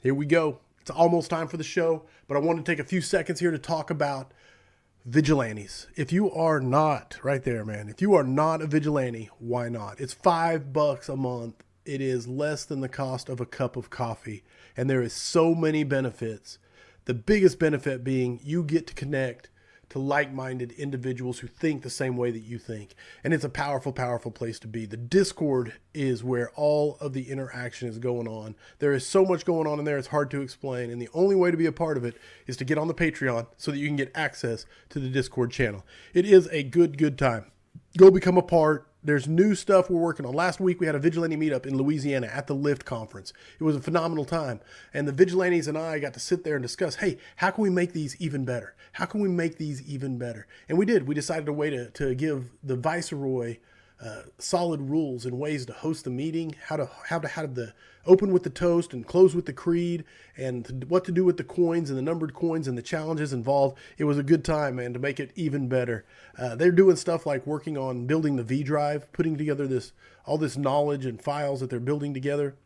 Here we go. It's almost time for the show, but I want to take a few seconds here to talk about vigilantes. If you are not, right there, man, if you are not a vigilante, why not? It's $5 a month. It is less than the cost of a cup of coffee, and there is so many benefits. The biggest benefit being you get to connect to like-minded individuals who think the same way that you think. And it's a powerful, powerful place to be. The Discord is where all of the interaction is going on. There is so much going on in there, it's hard to explain. And the only way to be a part of it is to get on the Patreon so that you can get access to the Discord channel. It is a good time. Go become a part. There's new stuff we're working on. Last week, we had a vigilante meetup in Louisiana at the Lift conference. It was a phenomenal time. And the vigilantes and I got to sit there and discuss, hey, how can we make these even better? How can we make these even better? And we did. We decided a way to give the Viceroy solid rules and ways to host the meeting, how to have the open with the toast and close with the creed, and what to do with the coins and the numbered coins and the challenges involved. It was a good time, man, to make it even better. They're doing stuff like working on building the V drive, putting together all this knowledge and files that they're building together.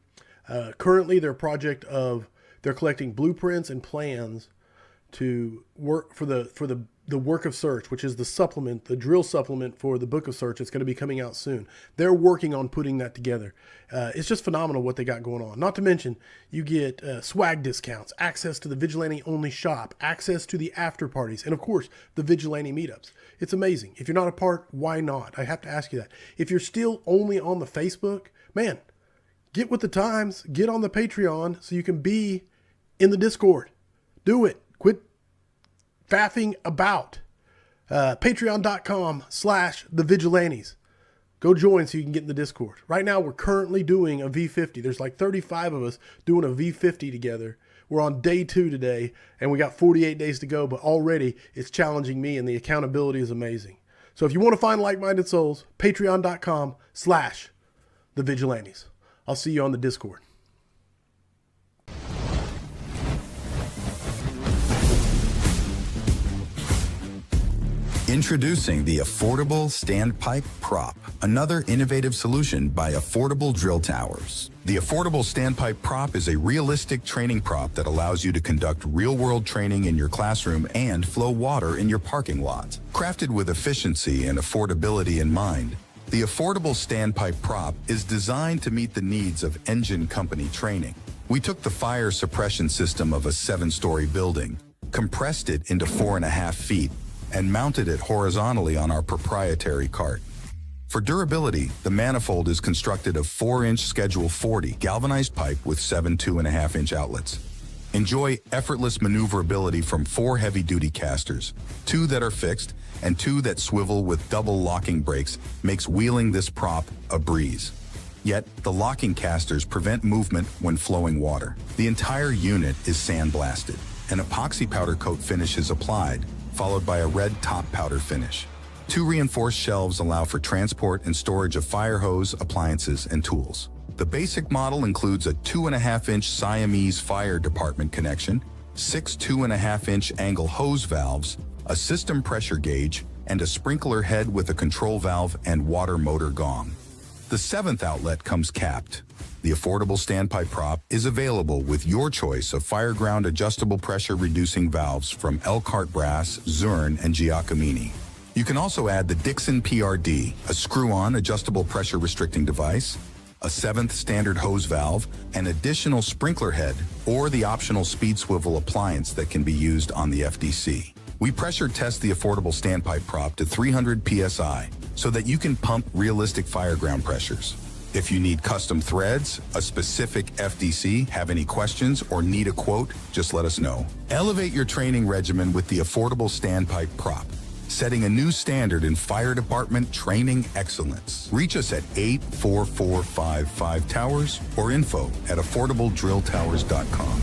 Currently, their project they're collecting blueprints and plans to work for the work of search, which is the supplement, the drill supplement for the book of search. It's going to be coming out soon. They're working on putting that together. It's just phenomenal what they got going on. Not to mention, you get swag discounts, access to the vigilante only shop, access to the after parties, and of course the vigilante meetups. It's amazing. If you're not a part, why not? I have to ask you that. If you're still only on the Facebook, man, get with the times, get on the Patreon so you can be in the Discord. Do it. Quit faffing about. Patreon.com/thevigilantes. Go join so you can get in the Discord. Right now, we're currently doing a V50. There's like 35 of us doing a V50 together. We're on day 2 today, and we got 48 days to go, but already it's challenging me, and the accountability is amazing. So if you want to find like-minded souls, patreon.com/thevigilantes. I'll see you on the Discord. Introducing the affordable Standpipe prop, another innovative solution by Affordable Drill Towers. The affordable Standpipe prop is a realistic training prop that allows you to conduct real-world training in your classroom and flow water in your parking lot. Crafted with efficiency and affordability in mind, the affordable Standpipe prop is designed to meet the needs of engine company training. We took the fire suppression system of a 7-story building, compressed it into 4.5 feet, and mounted it horizontally on our proprietary cart. For durability, the manifold is constructed of 4-inch Schedule 40 galvanized pipe with 7 2.5-inch outlets. Enjoy effortless maneuverability from 4 heavy-duty casters, 2 that are fixed and 2 that swivel with double locking brakes makes wheeling this prop a breeze. Yet, the locking casters prevent movement when flowing water. The entire unit is sandblasted. An epoxy powder coat finish is applied, followed by a red top powder finish. 2 reinforced shelves allow for transport and storage of fire hose, appliances, and tools. The basic model includes a 2.5-inch Siamese fire department connection, 6 2.5-inch angle hose valves, a system pressure gauge, and a sprinkler head with a control valve and water motor gong. The 7th outlet comes capped. The affordable Standpipe prop is available with your choice of Fireground adjustable pressure reducing valves from Elkhart Brass, Zurn, and Giacomini. You can also add the Dixon PRD, a screw-on adjustable pressure restricting device, a 7th standard hose valve, an additional sprinkler head, or the optional speed swivel appliance that can be used on the FDC. We pressure test the affordable Standpipe prop to 300 PSI so that you can pump realistic Fireground pressures. If you need custom threads, a specific FDC, have any questions, or need a quote, just let us know. Elevate your training regimen with the affordable Standpipe prop. setting a new standard in fire department training excellence. Reach us at 84455-TOWERS or info@affordabledrilltowers.com.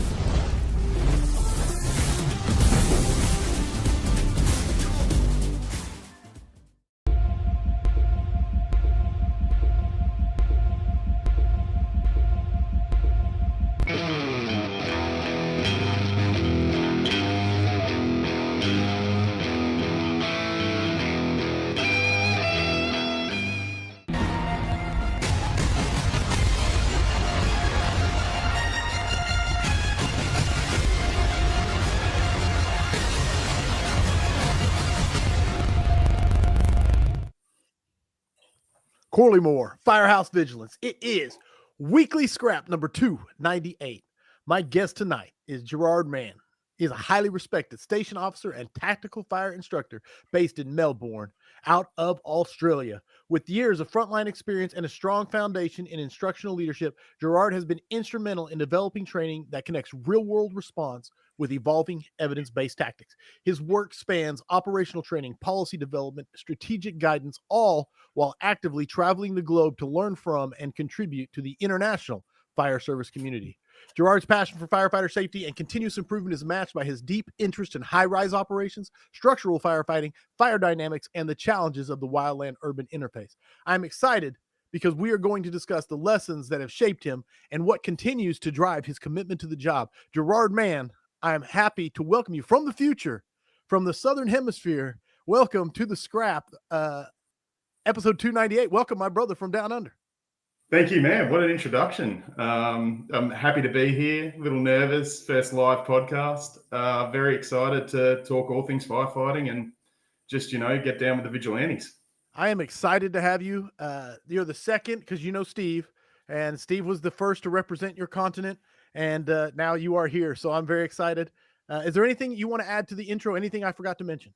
Corley Moore, Firehouse Vigilance. It is weekly scrap number 298. My guest tonight is Gerard Mann. He is a highly respected station officer and tactical fire instructor based in Melbourne, out of Australia. With years of frontline experience and a strong foundation in instructional leadership, Gerard has been instrumental in developing training that connects real-world response with evolving evidence-based tactics. His work spans operational training, policy development, strategic guidance, all while actively traveling the globe to learn from and contribute to the international fire service community. Gerard's passion for firefighter safety and continuous improvement is matched by his deep interest in high-rise operations, structural firefighting, fire dynamics, and the challenges of the wildland-urban interface. I'm excited because we are going to discuss the lessons that have shaped him and what continues to drive his commitment to the job. Gerard Mann, I am happy to welcome you from the future, from the Southern Hemisphere. Welcome to the Scrap, episode 298. Welcome, my brother from down under. Thank you, man. What an introduction. I'm happy to be here. A little nervous. First live podcast. Very excited to talk all things firefighting and just, get down with the vigilantes. I am excited to have you. You're the second because you know Steve, and Steve was the first to represent your continent, and now you are here. So I'm very excited. Is there anything you want to add to the intro? Anything I forgot to mention?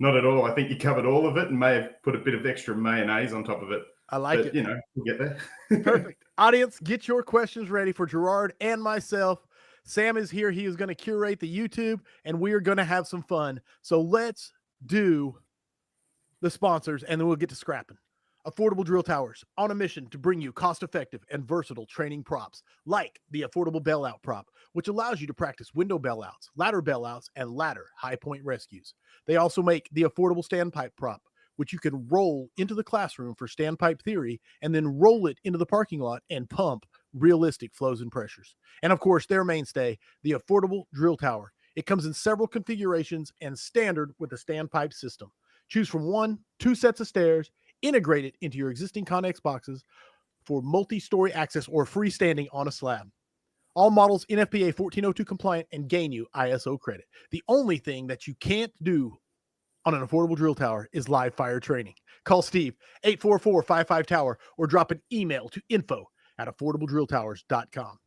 Not at all. I think you covered all of it and may have put a bit of extra mayonnaise on top of it. I like it. We'll get there. Perfect. Audience, get your questions ready for Gerard and myself. Sam is here. He is going to curate the YouTube, and we are going to have some fun. So let's do the sponsors, and then we'll get to scrapping. Affordable Drill Towers, on a mission to bring you cost-effective and versatile training props, like the Affordable Bailout Prop, which allows you to practice window bailouts, ladder bailouts, and ladder high-point rescues. They also make the Affordable Standpipe Prop, which you can roll into the classroom for standpipe theory and then roll it into the parking lot and pump realistic flows and pressures. And of course, their mainstay, the Affordable Drill Tower. It comes in several configurations and standard with the standpipe system. Choose from 1, 2 sets of stairs, integrate it into your existing Connex boxes for multi-story access or freestanding on a slab. All models NFPA 1402 compliant and gain you ISO credit. The only thing that you can't do on an affordable drill tower is live fire training. Call Steve, 844-55-TOWER, or drop an email to info@affordabledrilltowers.com.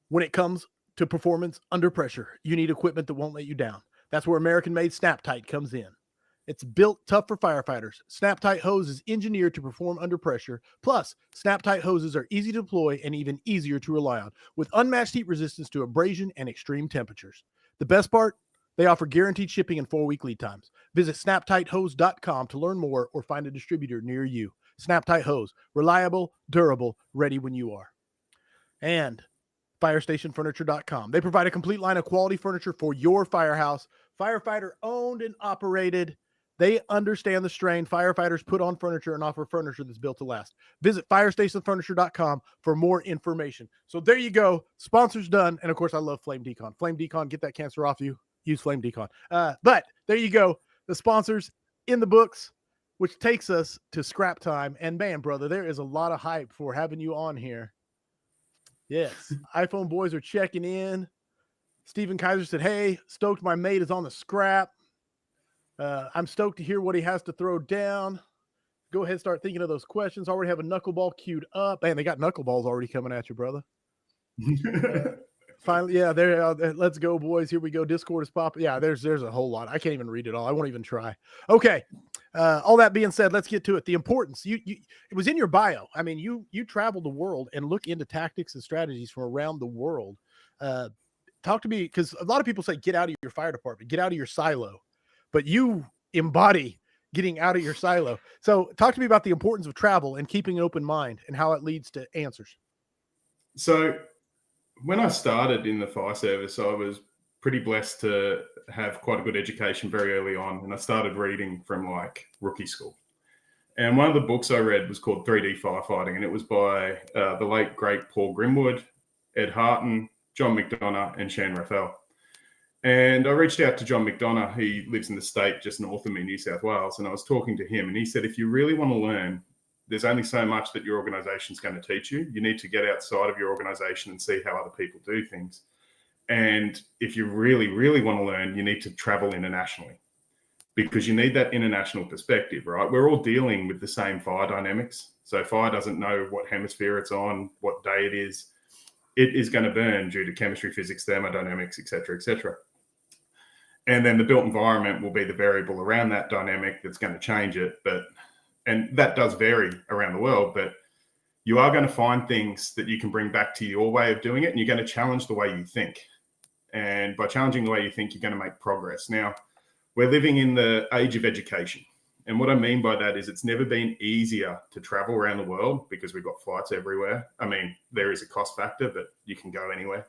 When it comes to performance under pressure, you need equipment that won't let you down. That's where American-made Snap-Tight comes in. It's built tough for firefighters. Snap-Tight hose is engineered to perform under pressure. Plus, Snap-Tight hoses are easy to deploy and even easier to rely on, with unmatched heat resistance to abrasion and extreme temperatures. The best part? They offer guaranteed shipping and 4-week lead times. Visit snaptighthose.com to learn more or find a distributor near you. Snap-Tight Hose, reliable, durable, ready when you are. And firestationfurniture.com. They provide a complete line of quality furniture for your firehouse. Firefighter owned and operated. They understand the strain firefighters put on furniture and offer furniture that's built to last. Visit firestationfurniture.com for more information. So there you go. Sponsors done. And of course, I love Flame Decon. Flame Decon, get that cancer off you. Use Flame Decon. But there you go. The sponsors in the books, which takes us to scrap time. And man, brother, there is a lot of hype for having you on here. Yes. iPhone boys are checking in. Stephen Kaiser said, hey, stoked my mate is on the scrap. I'm stoked to hear what he has to throw down. Go ahead, start thinking of those questions. Already have a knuckleball queued up. Man, they got knuckleballs already coming at you, brother. Finally, yeah, there. Let's go, boys. Here we go. Discord is popping. Yeah, there's a whole lot. I can't even read it all. I won't even try. Okay. All that being said, let's get to it. The importance. It was in your bio. I mean, you travel the world and look into tactics and strategies from around the world. Talk to me, because a lot of people say get out of your fire department, get out of your silo, but you embody getting out of your silo. So talk to me about the importance of travel and keeping an open mind and how it leads to answers. So when I started in the fire service, I was pretty blessed to have quite a good education very early on. And I started reading from like rookie school. And one of the books I read was called 3D Firefighting. And it was by the late, great Paul Grimwood, Ed Harton, John McDonough, and Shan Raphael. And I reached out to John McDonough. He lives in the state just north of me, New South Wales. And I was talking to him and he said, if you really want to learn, there's only so much that your organization is going to teach you. You need to get outside of your organization and see how other people do things. And if you really, really want to learn, you need to travel internationally because you need that international perspective, right? We're all dealing with the same fire dynamics. So fire doesn't know what hemisphere it's on, what day it is. It is going to burn due to chemistry, physics, thermodynamics, et cetera, et cetera. And then the built environment will be the variable around that dynamic that's going to change it. And that does vary around the world, but you are going to find things that you can bring back to your way of doing it. And you're going to challenge the way you think. And by challenging the way you think, you're going to make progress. Now, we're living in the age of education. And what I mean by that is it's never been easier to travel around the world because we've got flights everywhere. I mean, there is a cost factor, but you can go anywhere.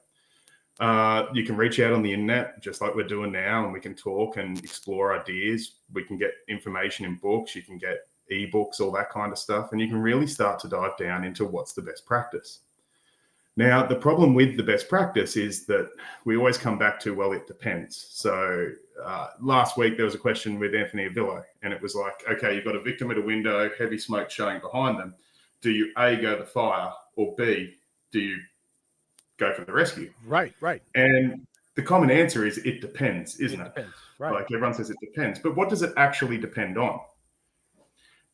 You can reach out on the internet, just like we're doing now, and we can talk and explore ideas. We can get information in books. You can get ebooks, all that kind of stuff. And you can really start to dive down into what's the best practice. Now, the problem with the best practice is that we always come back to, well, it depends. So last week, there was a question with Anthony Avillo, and it was like, okay, you've got a victim at a window, heavy smoke showing behind them. Do you A, go to fire, or B, do you go for the rescue? Right. And the common answer is it depends, isn't it? Depends. Right. Like everyone says it depends. But what does it actually depend on?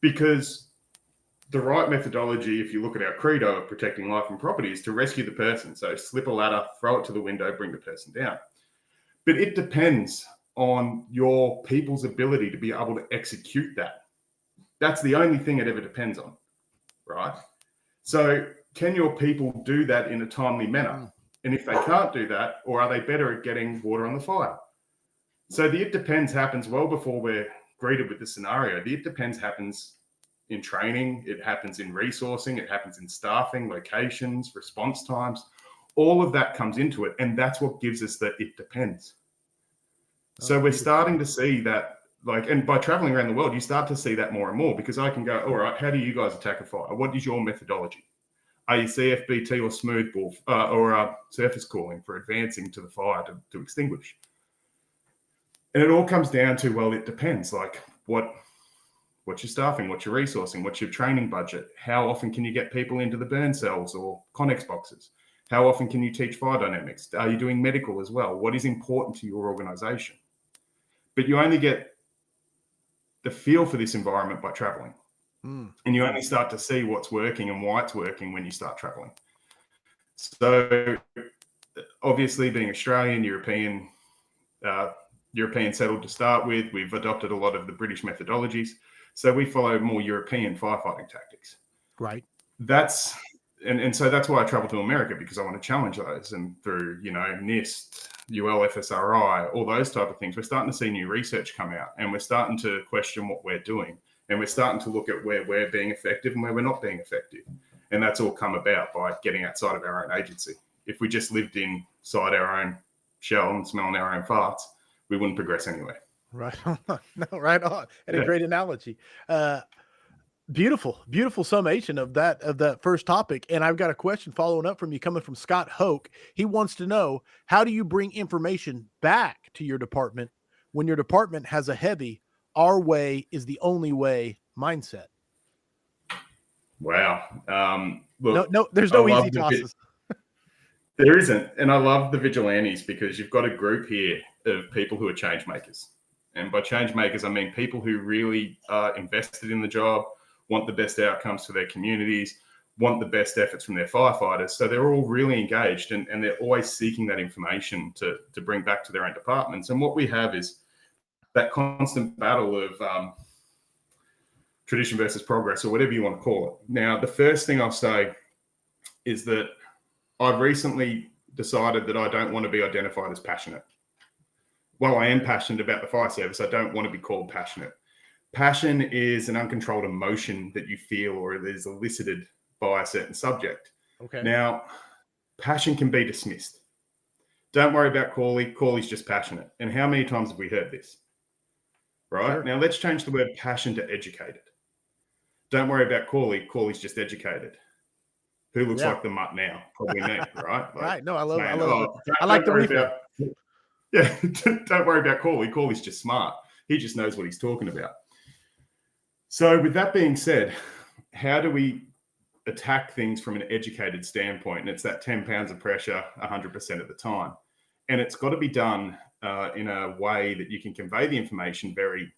Because the right methodology, if you look at our credo of protecting life and property, is to rescue the person. So slip a ladder, throw it to the window, bring the person down. But it depends on your people's ability to be able to execute that. That's the only thing it ever depends on, right? So can your people do that in a timely manner? And if they can't do that, or are they better at getting water on the fire? So the it depends happens well before we're greeted with the scenario. The it depends happens in training, it happens in resourcing, it happens in staffing, locations, response times. All of that comes into it. And that's what gives us the it depends. So we're starting to see that, like, and by traveling around the world, you start to see that more and more because I can go, all right, how do you guys attack a fire? What is your methodology? Are you CFBT or smoothbore or surface cooling for advancing to the fire to extinguish? And it all comes down to, well, it depends. Like what's your staffing? What's your resourcing? What's your training budget? How often can you get people into the burn cells or Connex boxes? How often can you teach fire dynamics? Are you doing medical as well? What is important to your organization? But you only get the feel for this environment by traveling. And you only start to see what's working and why it's working when you start traveling. So obviously being Australian, European settled to start with, we've adopted a lot of the British methodologies. So we follow more European firefighting tactics. Right. And so that's why I travel to America, because I want to challenge those. And through, NIST, UL, FSRI, all those type of things, we're starting to see new research come out and we're starting to question what we're doing. And we're starting to look at where we're being effective and where we're not being effective. And that's all come about by getting outside of our own agency. If we just lived inside our own shell and smelling our own farts, we wouldn't progress anyway. Right on. No, right on. And a great analogy. Beautiful summation of that first topic. And I've got a question following up from you coming from Scott Hoke. He wants to know, how do you bring information back to your department when your department has a heavy "our way is the only way" mindset? Wow. Look, no, there's no easy tosses. There isn't. And I love the Vigilantes because you've got a group here of people who are change makers. And by change makers, I mean people who really are invested in the job, want the best outcomes for their communities, want the best efforts from their firefighters. So they're all really engaged and they're always seeking that information to bring back to their own departments. And what we have is that constant battle of tradition versus progress, or whatever you want to call it. Now, the first thing I'll say is that I've recently decided that I don't want to be identified as passionate. while I am passionate about the fire service, I don't want to be called passionate. Passion is an uncontrolled emotion that you feel or it is elicited by a certain subject. Okay. Now, passion can be dismissed. Don't worry about Corley. Corley's just passionate. And how many times have we heard this? Right? Sure. Now, let's change the word passion to educated. Don't worry about Corley. Corley's just educated. Who looks like the mutt now? Probably me, right? Like, right. No, I don't like the worry refill. yeah, don't worry about Corley. Corley's just smart. He just knows what he's talking about. So with that being said, how do we attack things from an educated standpoint? And it's that 10 pounds of pressure 100% of the time. And it's got to be done in a way that you can convey the information very,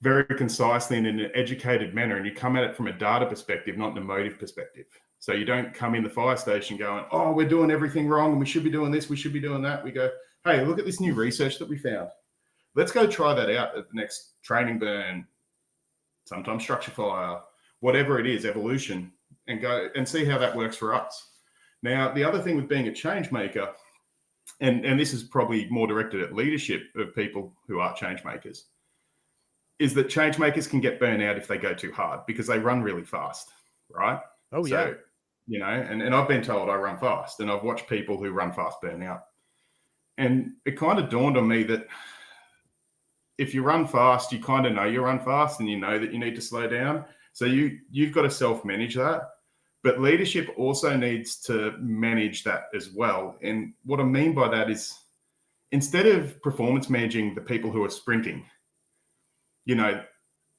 very concisely and in an educated manner. And you come at it from a data perspective, not an emotive perspective. So you don't come in the fire station going, oh, we're doing everything wrong and we should be doing this, we should be doing that. We go, hey, look at this new research that we found. Let's go try that out at the next training burn, sometimes structure fire, whatever it is, evolution, and go and see how that works for us. Now, the other thing with being a change maker, and this is probably more directed at leadership of people who are change makers, is that change makers can get burnt out if they go too hard because they run really fast, right? Oh, yeah. You know, and I've been told I run fast, and I've watched people who run fast burn out. And it kind of dawned on me that if you run fast, you kind of know you run fast and you know that you need to slow down. So you've got to self-manage that. But leadership also needs to manage that as well. And what I mean by that is instead of performance managing the people who are sprinting, you know,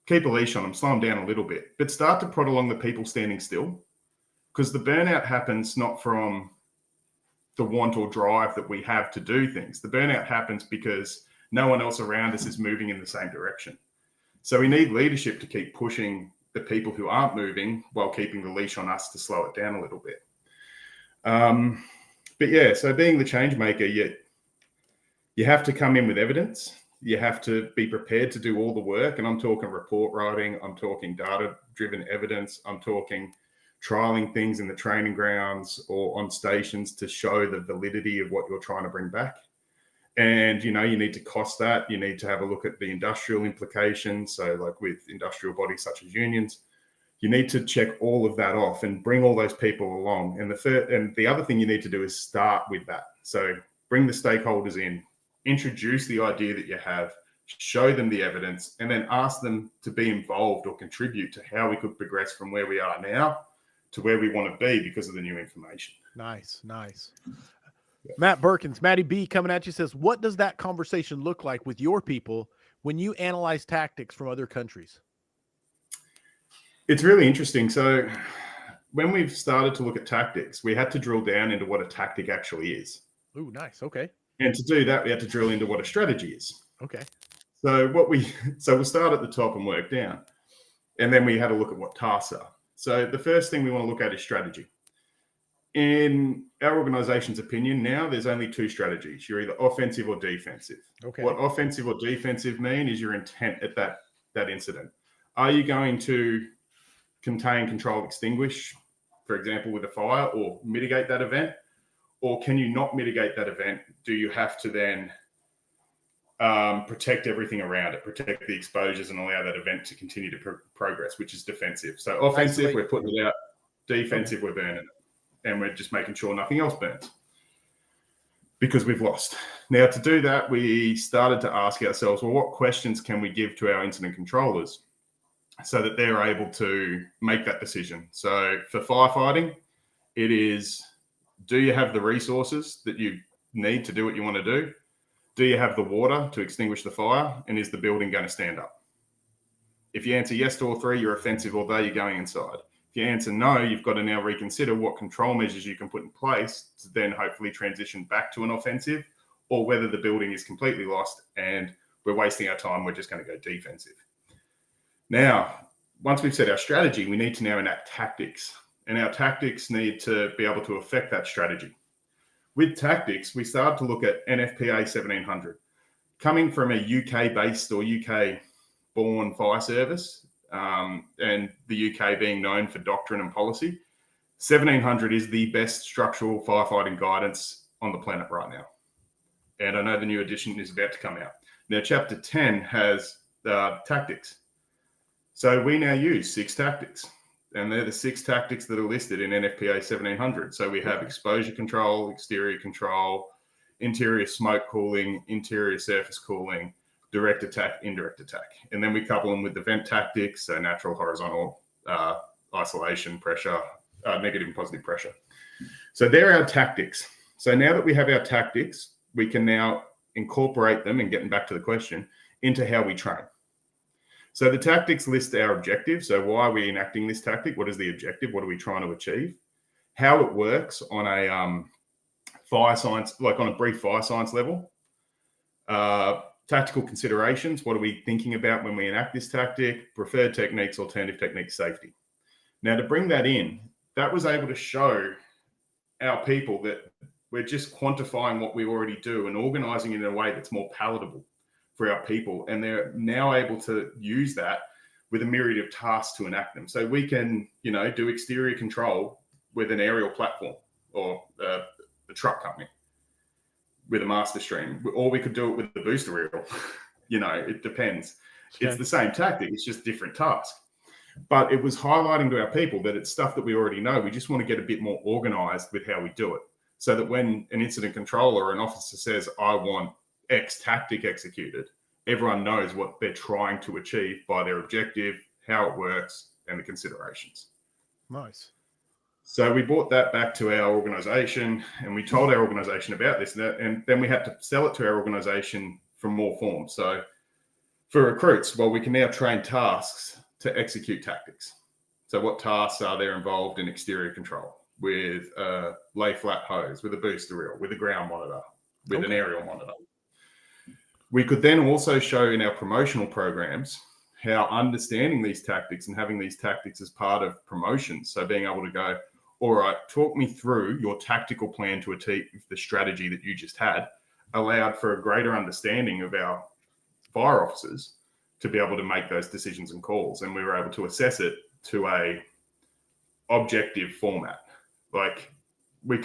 keep a leash on them, slow them down a little bit, but start to prod along the people standing still. Because the burnout happens not from the want or drive that we have to do things. The burnout happens because no one else around us is moving in the same direction. So we need leadership to keep pushing the people who aren't moving while keeping the leash on us to slow it down a little bit. But yeah, so being the change maker, you have to come in with evidence. You have to be prepared to do all the work. And I'm talking report writing. I'm talking data-driven evidence. I'm talking trialing things in the training grounds or on stations to show the validity of what you're trying to bring back. And, you know, you need to cost that. You need to have a look at the industrial implications. So like with industrial bodies such as unions, you need to check all of that off and bring all those people along. And the other thing you need to do is start with that. So bring the stakeholders in, introduce the idea that you have, show them the evidence, and then ask them to be involved or contribute to how we could progress from where we are now to where we want to be because of the new information. Nice. Yeah. Matt Berkins, Matty B coming at you, says, what does that conversation look like with your people when you analyze tactics from other countries? It's really interesting. So when we've started to look at tactics, we had to drill down into what a tactic actually is. Ooh, nice. Okay. And to do that, we had to drill into what a strategy is. Okay. So we'll start at the top and work down. And then we had a look at what tasks are. So the first thing we want to look at is strategy. In our organization's opinion now, there's only two strategies. You're either offensive or defensive. Okay. What offensive or defensive mean is your intent at that incident. Are you going to contain, control, extinguish, for example, with a fire, or mitigate that event? Or can you not mitigate that event? Do you have to then protect everything around it, protect the exposures and allow that event to continue to progress, which is defensive. So offensive, we're putting it out. Defensive, we're burning it. And we're just making sure nothing else burns because we've lost. Now, to do that, we started to ask ourselves, well, what questions can we give to our incident controllers so that they're able to make that decision? So for firefighting, it is, do you have the resources that you need to do what you want to do? Do you have the water to extinguish the fire? And is the building going to stand up? If you answer yes to all three, you're offensive, although you're going inside. If you answer no, you've got to now reconsider what control measures you can put in place to then hopefully transition back to an offensive, or whether the building is completely lost and we're wasting our time, we're just going to go defensive. Now, once we've set our strategy, we need to now enact tactics, and our tactics need to be able to affect that strategy. With tactics, we started to look at NFPA 1700. Coming from a UK-based or UK-born fire service, and the UK being known for doctrine and policy, 1700 is the best structural firefighting guidance on the planet right now. And I know the new edition is about to come out. Now, chapter 10 has tactics. So we now use 6 tactics. And they're the 6 tactics that are listed in NFPA 1700. So we have exposure control, exterior control, interior smoke cooling, interior surface cooling, direct attack, indirect attack. And then we couple them with the vent tactics, so natural, horizontal, isolation, pressure, negative and positive pressure. So they're our tactics. So now that we have our tactics, we can now incorporate them, and getting back to the question, into how we train. So the tactics list our objective. So why are we enacting this tactic? What is the objective? What are we trying to achieve? How it works on a fire science, like on a brief fire science level. Tactical considerations. What are we thinking about when we enact this tactic? Preferred techniques, alternative techniques, safety. Now, to bring that in, that was able to show our people that we're just quantifying what we already do and organizing it in a way that's more palatable for our people. And they're now able to use that with a myriad of tasks to enact them. So we can, do exterior control with an aerial platform or a truck company with a master stream, or we could do it with the booster reel. It depends. Okay. It's the same tactic. It's just different task. But it was highlighting to our people that it's stuff that we already know. We just want to get a bit more organized with how we do it, so that when an incident controller or an officer says, I want X tactic executed, everyone knows what they're trying to achieve by their objective, how it works, and the considerations. Nice. So we brought that back to our organization, and we told our organization about this, and then we had to sell it to our organization from more forms. So for recruits, we can now train tasks to execute tactics. So what tasks are there involved in exterior control with a lay flat hose, with a booster reel, with a ground monitor, with an aerial monitor? We could then also show in our promotional programs how understanding these tactics and having these tactics as part of promotions. So being able to go, all right, talk me through your tactical plan to achieve the strategy that you just had, allowed for a greater understanding of our fire officers to be able to make those decisions and calls. And we were able to assess it to a objective format. Like you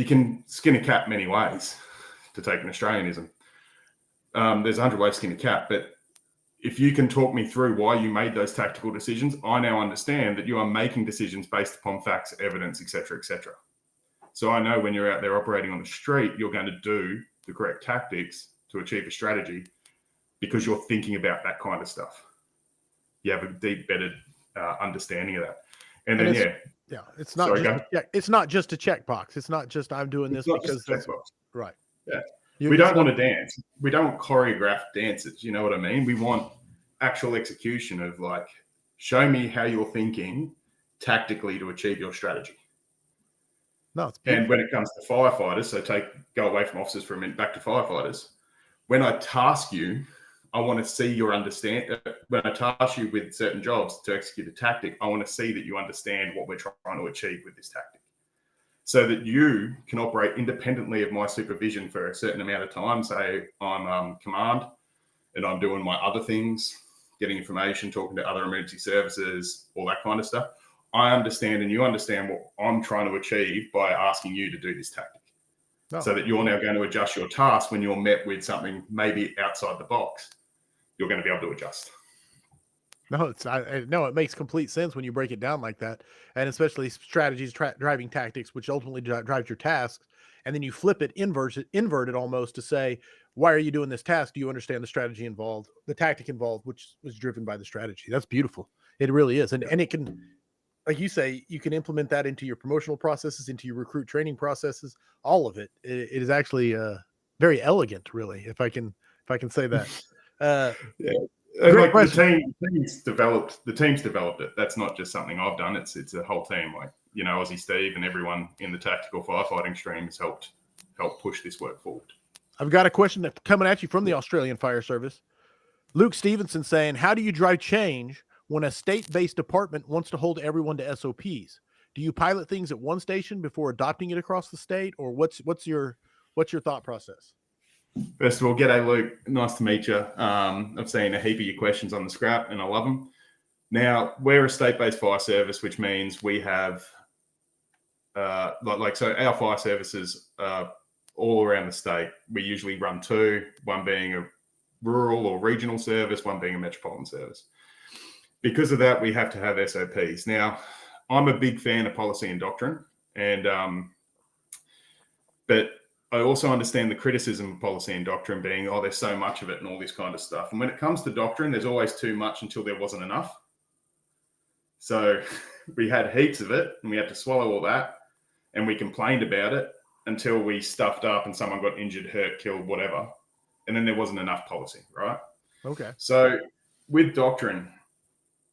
can skin a cat many ways, to take an Australianism. There's 100 ways to skin a cat, but if you can talk me through why you made those tactical decisions, I now understand that you are making decisions based upon facts, evidence, et cetera, et cetera. So I know when you're out there operating on the street, you're going to do the correct tactics to achieve a strategy because you're thinking about that kind of stuff. You have a deep, better understanding of that. And then, it's not just a checkbox. It's not just I'm doing this because that's right. Yeah. We don't want to dance. We don't choreograph dances. You know what I mean? We want actual execution of show me how you're thinking tactically to achieve your strategy. No, and when it comes to firefighters, so go away from officers for a minute, back to firefighters. When I task you, I want to see your understand. When I task you with certain jobs to execute a tactic, I want to see that you understand what we're trying to achieve with this tactic, so that you can operate independently of my supervision for a certain amount of time. Say I'm command and I'm doing my other things, getting information, talking to other emergency services, all that kind of stuff. I understand and you understand what I'm trying to achieve by asking you to do this tactic. So that you're now going to adjust your task when you're met with something maybe outside the box. You're going to be able to adjust. No, it makes complete sense when you break it down like that, and especially strategies, driving tactics, which ultimately drives your tasks, and then you flip it, invert it almost to say, why are you doing this task? Do you understand the strategy involved, the tactic involved, which was driven by the strategy? That's beautiful. It really is, and it can, like you say, you can implement that into your promotional processes, into your recruit training processes, all of it. It is actually very elegant, really, if I can say that. Yeah. The team's developed it. That's not just something I've done. It's a whole team. Aussie Steve and everyone in the tactical firefighting stream has helped push this work forward. I've got a question coming at you from the Australian Fire Service. Luke Stevenson saying, how do you drive change when a state-based department wants to hold everyone to SOPs? Do you pilot things at one station before adopting it across the state, or what's your thought process? First of all, g'day, Luke. Nice to meet you. I've seen a heap of your questions on the scrap, and I love them. Now, we're a state-based fire service, which means we have, so our fire services are all around the state. We usually run 2, one being a rural or regional service, one being a metropolitan service. Because of that, we have to have SOPs. Now, I'm a big fan of policy and doctrine, but I also understand the criticism of policy and doctrine being, oh, there's so much of it and all this kind of stuff. And when it comes to doctrine, there's always too much until there wasn't enough. So we had heaps of it and we had to swallow all that, and we complained about it until we stuffed up and someone got injured, hurt, killed, whatever. And then there wasn't enough policy, right? Okay. So with doctrine,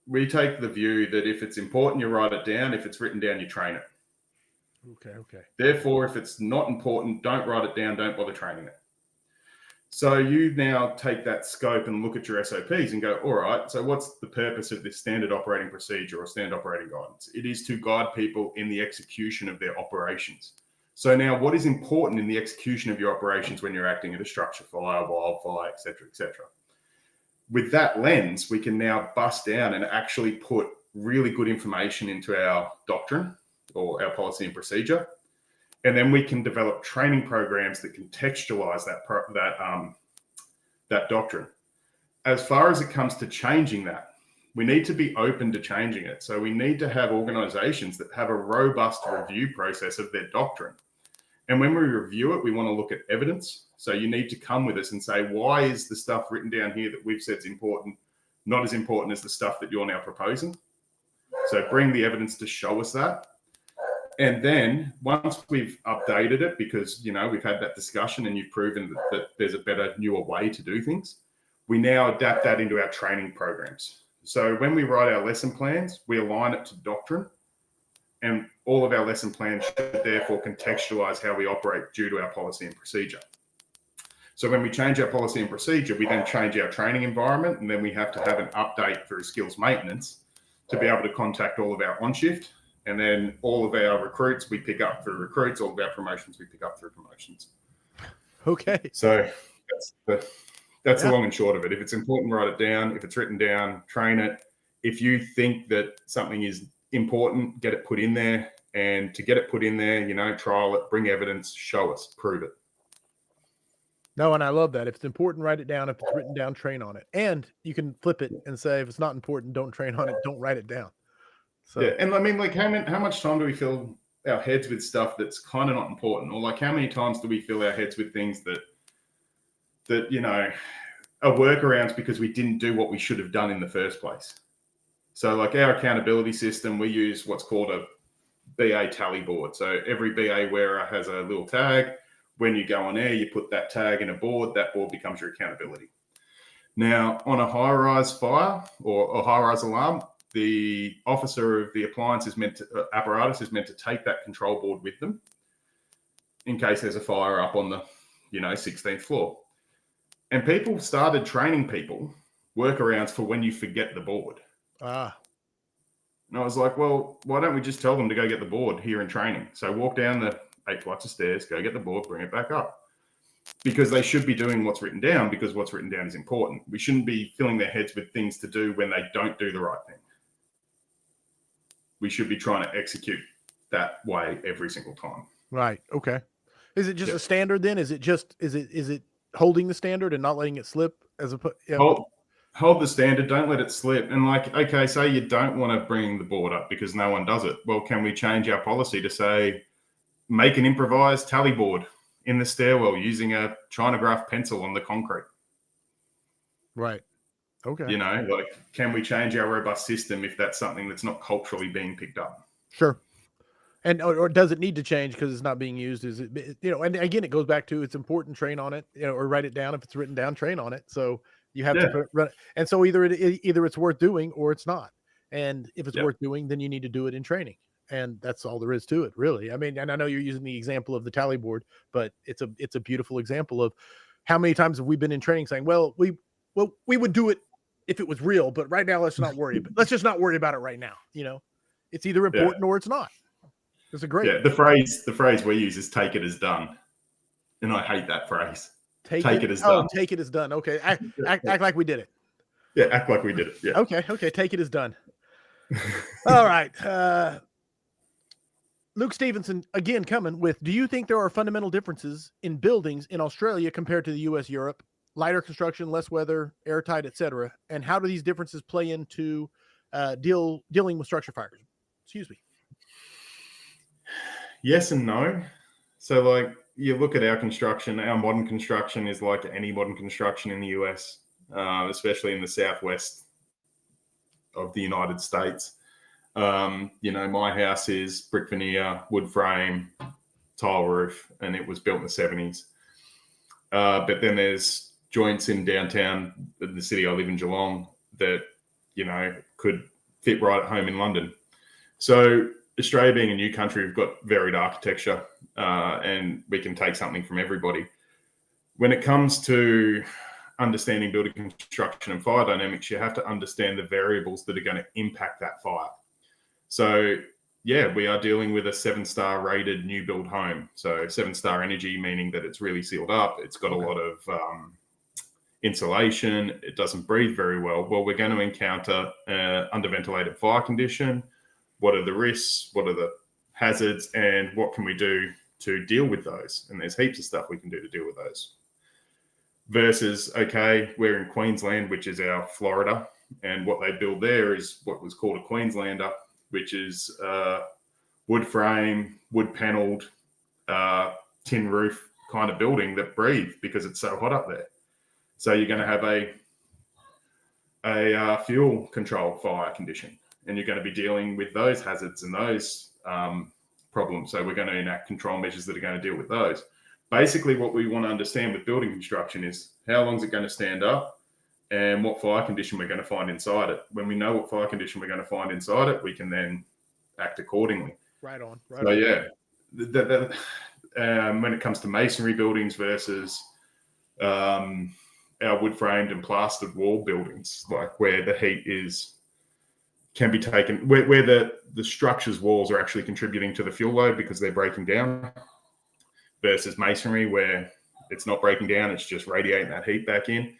we take the view that if it's important, you write it down. If it's written down, you train it. Okay. Therefore, if it's not important, don't write it down. Don't bother training it. So you now take that scope and look at your SOPs and go, all right, so what's the purpose of this standard operating procedure or standard operating guidance? It is to guide people in the execution of their operations. So now what is important in the execution of your operations when you're acting at a structure fire, wildfire, et cetera, et cetera? With that lens, we can now bust down and actually put really good information into our doctrine or our policy and procedure. And then we can develop training programs that contextualize that doctrine. As far as it comes to changing that, we need to be open to changing it. So we need to have organizations that have a robust review process of their doctrine. And when we review it, we want to look at evidence. So you need to come with us and say, why is the stuff written down here that we've said is important not as important as the stuff that you're now proposing? So bring the evidence to show us that. And then once we've updated it, because, we've had that discussion and you've proven that there's a better, newer way to do things, we now adapt that into our training programs. So when we write our lesson plans, we align it to doctrine, and all of our lesson plans should therefore contextualize how we operate due to our policy and procedure. So when we change our policy and procedure, we then change our training environment, and then we have to have an update for skills maintenance to be able to contact all of our on-shift. And then all of our recruits, we pick up through recruits. All of our promotions, we pick up through promotions. Okay. So that's the long and short of it. If it's important, write it down. If it's written down, train it. If you think that something is important, get it put in there. And to get it put in there, trial it, bring evidence, show us, prove it. No, and I love that. If it's important, write it down. If it's written down, train on it. And you can flip it and say, if it's not important, don't train on it. Don't write it down. So. Yeah, and I mean, how much time do we fill our heads with stuff that's kind of not important? Or how many times do we fill our heads with things that are workarounds because we didn't do what we should have done in the first place? So our accountability system, we use what's called a BA tally board. So every BA wearer has a little tag. When you go on air, you put that tag in a board. That board becomes your accountability. Now, on a high-rise fire or a high-rise alarm, the officer of the apparatus is meant to take that control board with them in case there's a fire up on the 16th floor. And people started training people workarounds for when you forget the board. And I was like, well, why don't we just tell them to go get the board here in training? So walk down the 8 flights of stairs, go get the board, bring it back up. Because they should be doing what's written down, because what's written down is important. We shouldn't be filling their heads with things to do when they don't do the right thing. We should be trying to execute that way every single time. Right. Okay. Is it just a standard then? Is it holding the standard and not letting it slip as a hold the standard, don't let it slip. And okay, say you don't want to bring the board up because no one does it. Well, can we change our policy to say, make an improvised tally board in the stairwell using a Chinograph pencil on the concrete? Right. Okay. Can we change our robust system if that's something that's not culturally being picked up? Sure. And or does it need to change because it's not being used? Is it, and again, it goes back to it's important, train on it, or write it down. If it's written down, train on it. So you have to run it. And so either it's worth doing or it's not. And if it's worth doing, then you need to do it in training. And that's all there is to it, really. I mean, and I know you're using the example of the tally board, but it's a beautiful example of how many times have we been in training saying, well, we would do it if it was real, but right now let's just not worry about it right now. It's either important or it's not. It's a great. Yeah, the phrase we use is "take it as done," and I hate that phrase. Take it as done. Take it as done. Okay, act like we did it. Yeah, act like we did it. Yeah. Okay. Take it as done. All right. Luke Stevenson again coming with, do you think there are fundamental differences in buildings in Australia compared to the US, Europe? Lighter construction, less weather, airtight, etc. And how do these differences play into dealing with structure fires? Excuse me. Yes and no. So, like, you look at our construction, our modern construction is like any modern construction in the US, especially in the southwest of the United States. My house is brick veneer, wood frame, tile roof, and it was built in the 70s. But then there's joints in downtown, the city I live in, Geelong, that, could fit right at home in London. So Australia being a new country, we've got varied architecture, and we can take something from everybody. When it comes to understanding building construction and fire dynamics, you have to understand the variables that are going to impact that fire. So, yeah, we are dealing with a 7-star rated new build home. So 7-star energy, meaning that it's really sealed up. It's got a lot of insulation. It doesn't breathe very well. Well, we're going to encounter underventilated fire condition. What are the risks? What are the hazards? And what can we do to deal with those? And there's heaps of stuff we can do to deal with those. Versus, okay, we're in Queensland, which is our Florida. And what they build there is what was called a Queenslander, which is wood frame, wood panelled, tin roof kind of building that breathe because it's so hot up there. So you're going to have a fuel control fire condition, and you're going to be dealing with those hazards and those problems. So we're going to enact control measures that are going to deal with those. Basically, what we want to understand with building construction is how long is it going to stand up, and what fire condition we're going to find inside it. When we know what fire condition we're going to find inside it, we can then act accordingly. Right on. Yeah, when it comes to masonry buildings versus our wood-framed and plastered wall buildings, like where the heat can be taken, where the structure's walls are actually contributing to the fuel load because they're breaking down, versus masonry where it's not breaking down, it's just radiating that heat back in.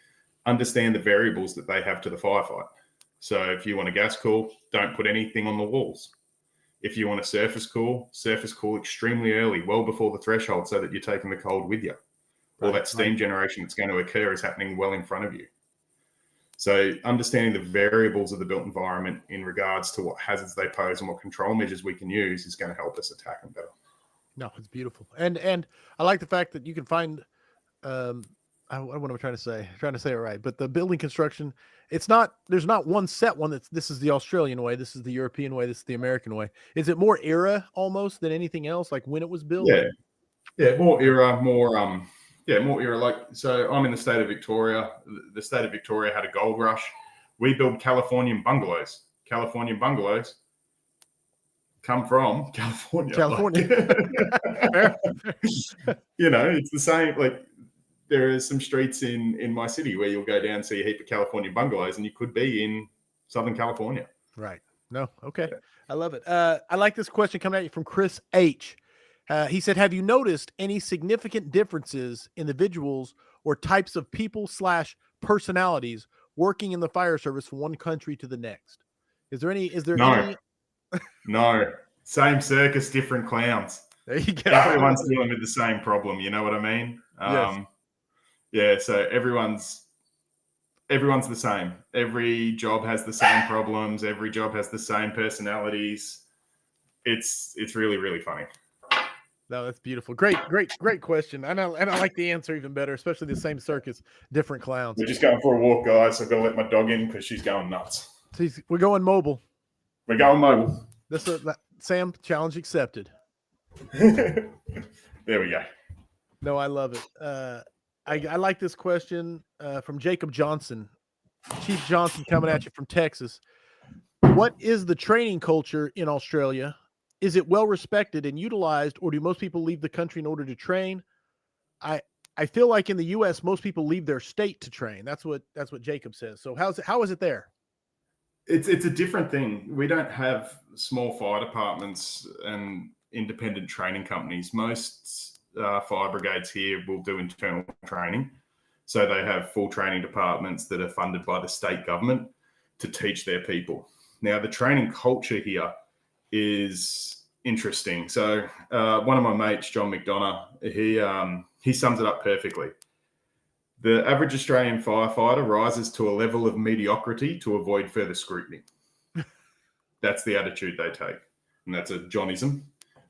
Understand the variables that they have to the firefight. So if you want to gas cool, don't put anything on the walls. If you want to surface cool extremely early, well before the threshold, so that you're taking the cold with you. All that steam generation that's going to occur is happening well in front of you. So understanding the variables of the built environment in regards to what hazards they pose and what control measures we can use is going to help us attack them better. No, it's beautiful. And I like the fact that you can find, what am I trying to say? I'm trying to say it right. But the building construction, there's not one set one this is the Australian way, this is the European way, this is the American way. Is it more era almost than anything else? Like when it was built? Yeah, more era, more era. Like, so I'm in the state of Victoria. The state of Victoria had a gold rush. We build Californian bungalows. Californian bungalows come from California. It's the same. Like, there are some streets in my city where you'll go down and see a heap of California bungalows, and you could be in Southern California. Right. No. Okay. Yeah. I love it. I like this question coming at you from Chris H. He said, have you noticed any significant differences in individuals or types of people / personalities working in the fire service from one country to the next? Is there any? No. Same circus, different clowns. There you go. Everyone's dealing with the same problem. You know what I mean? Yes. Yeah. So everyone's the same. Every job has the same problems. Every job has the same personalities. It's really, really funny. No, that's beautiful. Great question. And I like the answer even better, especially the same circus, different clowns. We're just going for a walk, guys. So I've got to let my dog in because she's going nuts. We're going mobile. We're going mobile. Sam, challenge accepted. There we go. No, I love it. I like this question from Jacob Johnson. Chief Johnson coming at you from Texas. What is the training culture in Australia? Is it well respected and utilized, or do most people leave the country in order to train? I feel like in the U.S., most people leave their state to train. That's what Jacob says. So how is it there? It's a different thing. We don't have small fire departments and independent training companies. Most fire brigades here will do internal training. So they have full training departments that are funded by the state government to teach their people. Now, the training culture here is interesting. So one of my mates, John McDonough, he sums it up perfectly. The average Australian firefighter rises to a level of mediocrity to avoid further scrutiny. That's the attitude they take, and that's a Johnism.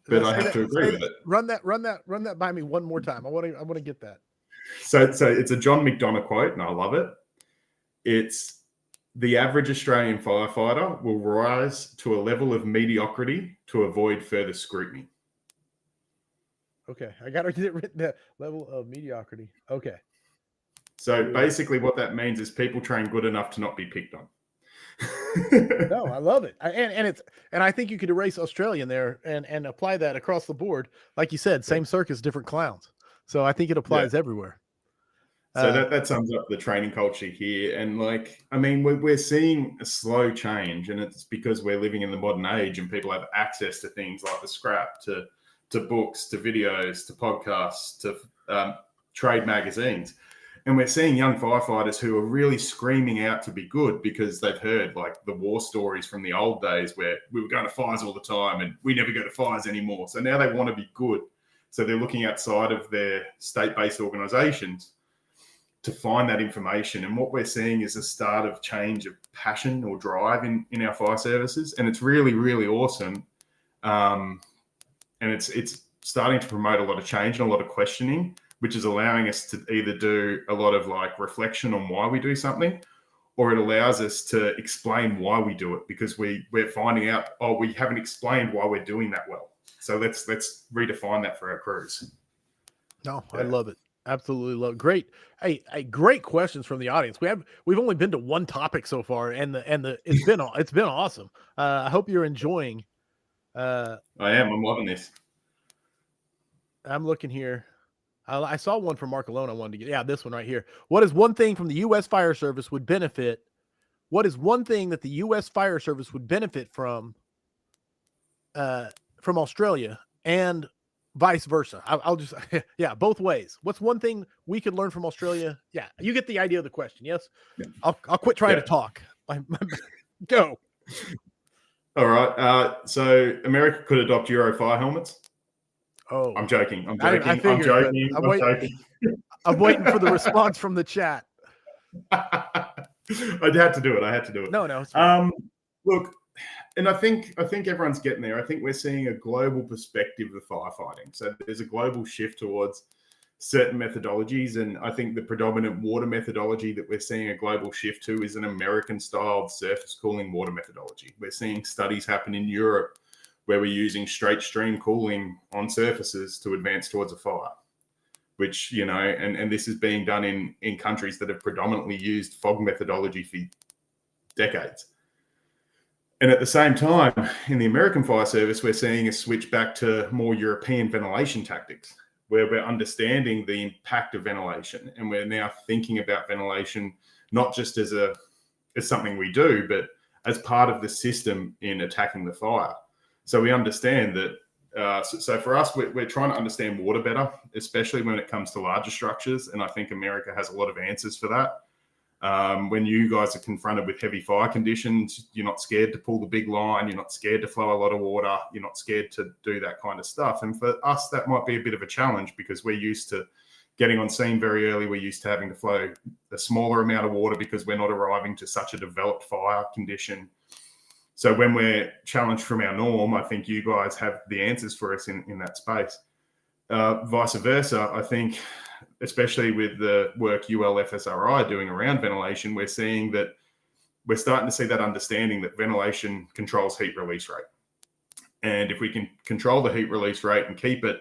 But I have to agree with it. Run that by me one more time. I want to get that. So it's a John McDonough quote, and I love it. It's the average Australian firefighter will rise to a level of mediocrity to avoid further scrutiny. Okay, I got to get it written down. Level of mediocrity. Okay. So basically what that means is people train good enough to not be picked on. No, I love it. And I think you could erase Australian there and apply that across the board. Like you said, same circus, different clowns. So I think it applies everywhere. So that sums up the training culture here. And we're seeing a slow change, and it's because we're living in the modern age and people have access to things like the scrap, to books, to videos, to podcasts, to trade magazines. And we're seeing young firefighters who are really screaming out to be good because they've heard like the war stories from the old days where we were going to fires all the time and we never go to fires anymore. So now they want to be good. So they're looking outside of their state-based organizations to find that information. And what we're seeing is a start of change of passion or drive in our fire services. And it's really, really awesome. And it's starting to promote a lot of change and a lot of questioning, which is allowing us to either do a lot of like reflection on why we do something, or it allows us to explain why we do it, because we're finding out, we haven't explained why we're doing that well. So let's redefine that for our crews. No, yeah. I love it. Absolutely love it. Great. Hey, great questions from the audience. We've only been to one topic so far, and it's been awesome. I hope you're enjoying. I am. I'm loving this. I'm looking here. I saw one from Mark Alone I wanted to get. Yeah, this one right here. What is one thing from the U.S. Fire Service would benefit? What is one thing that the U.S. Fire Service would benefit from Australia and vice versa? I'll just, yeah, both ways. What's one thing we could learn from Australia? Yeah, you get the idea of the question. Yes, yeah. I'll quit trying to talk. Go. All right. So America could adopt Euro fire helmets. Oh, I'm joking. I'm waiting for the response from the chat. I had to do it. No. Look, and I think everyone's getting there. I think we're seeing a global perspective of firefighting. So there's a global shift towards certain methodologies, and I think the predominant water methodology that we're seeing a global shift to is an American-styled surface cooling water methodology. We're seeing studies happen in Europe where we're using straight stream cooling on surfaces to advance towards a fire, which, and this is being done in countries that have predominantly used fog methodology for decades. And at the same time, in the American Fire Service, we're seeing a switch back to more European ventilation tactics, where we're understanding the impact of ventilation. And we're now thinking about ventilation, not just as something we do, but as part of the system in attacking the fire. So we understand that. So for us, we're trying to understand water better, especially when it comes to larger structures. And I think America has a lot of answers for that. When you guys are confronted with heavy fire conditions, you're not scared to pull the big line. You're not scared to flow a lot of water. You're not scared to do that kind of stuff. And for us, that might be a bit of a challenge because we're used to getting on scene very early. We're used to having to flow a smaller amount of water because we're not arriving to such a developed fire condition. So when we're challenged from our norm, I think you guys have the answers for us in that space. Vice versa, I think, especially with the work ULFSRI are doing around ventilation, we're seeing that we're starting to see that understanding that ventilation controls heat release rate. And if we can control the heat release rate and keep it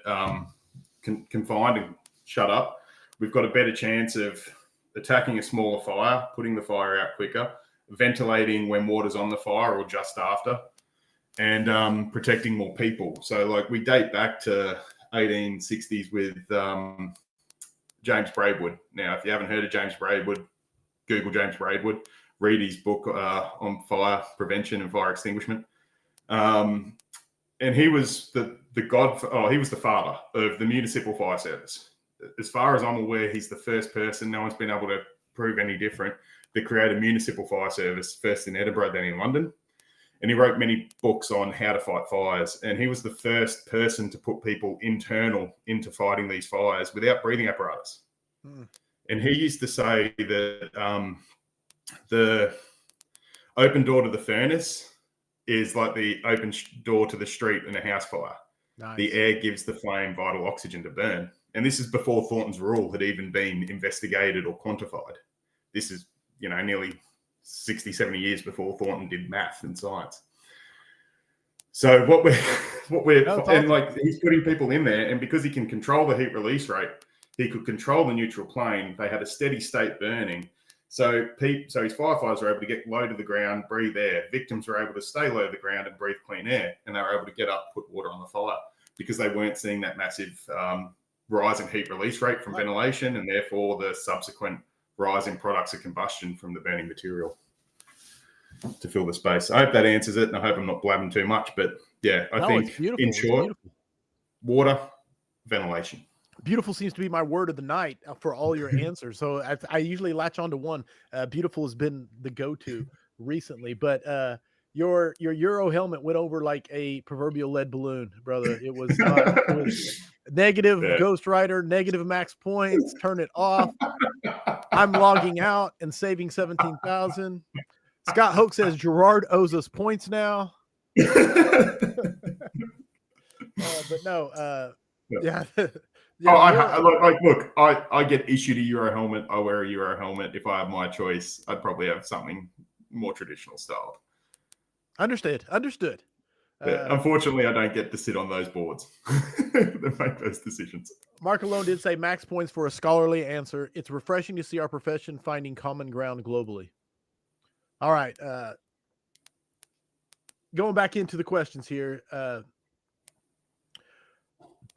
confined and shut up, we've got a better chance of attacking a smaller fire, putting the fire out quicker, ventilating when water's on the fire or just after, and protecting more people. So like we date back to 1860s with James Braidwood. Now, if you haven't heard of James Braidwood, Google James Braidwood, read his book on fire prevention and fire extinguishment. And he was he was the father of the municipal fire service. As far as I'm aware, he's the first person, no one's been able to prove any different, that created a municipal fire service, first in Edinburgh, then in London. and he wrote many books on how to fight fires. And he was the first person to put people into fighting these fires without breathing apparatus. And he used to say that the open door to the furnace is like the open door to the street in a house fire. Nice. The air gives the flame vital oxygen to burn. And this is before Thornton's rule had even been investigated or quantified. This is, nearly 60, 70 years before Thornton did math and science. So he's putting people in there, and because he can control the heat release rate, he could control the neutral plane. They had a steady state burning. So his firefighters were able to get low to the ground, breathe air. Victims were able to stay low to the ground and breathe clean air. And they were able to get up, put water on the fire because they weren't seeing that massive rise in heat release rate from ventilation, and therefore the subsequent rise in products of combustion from the burning material to fill the space. I hope that answers it, and I hope I'm not blabbing too much. But yeah, I think in short, water, ventilation. Beautiful seems to be my word of the night for all your answers. So I usually latch on to one. Beautiful has been the go-to recently, but your Euro helmet went over like a proverbial lead balloon, brother. It was not. It was negative Ghost Rider, negative max points. Turn it off. I'm logging out and saving 17,000. Scott Hoke says Gerard owes us points now. But no, yeah. Yeah, look, I get issued a Euro helmet. I wear a Euro helmet. If I have my choice, I'd probably have something more traditional style. Understood. Unfortunately, I don't get to sit on those boards that make those decisions. Mark Alone did say max points for a scholarly answer. It's refreshing to see our profession finding common ground globally. All right. Going back into the questions here.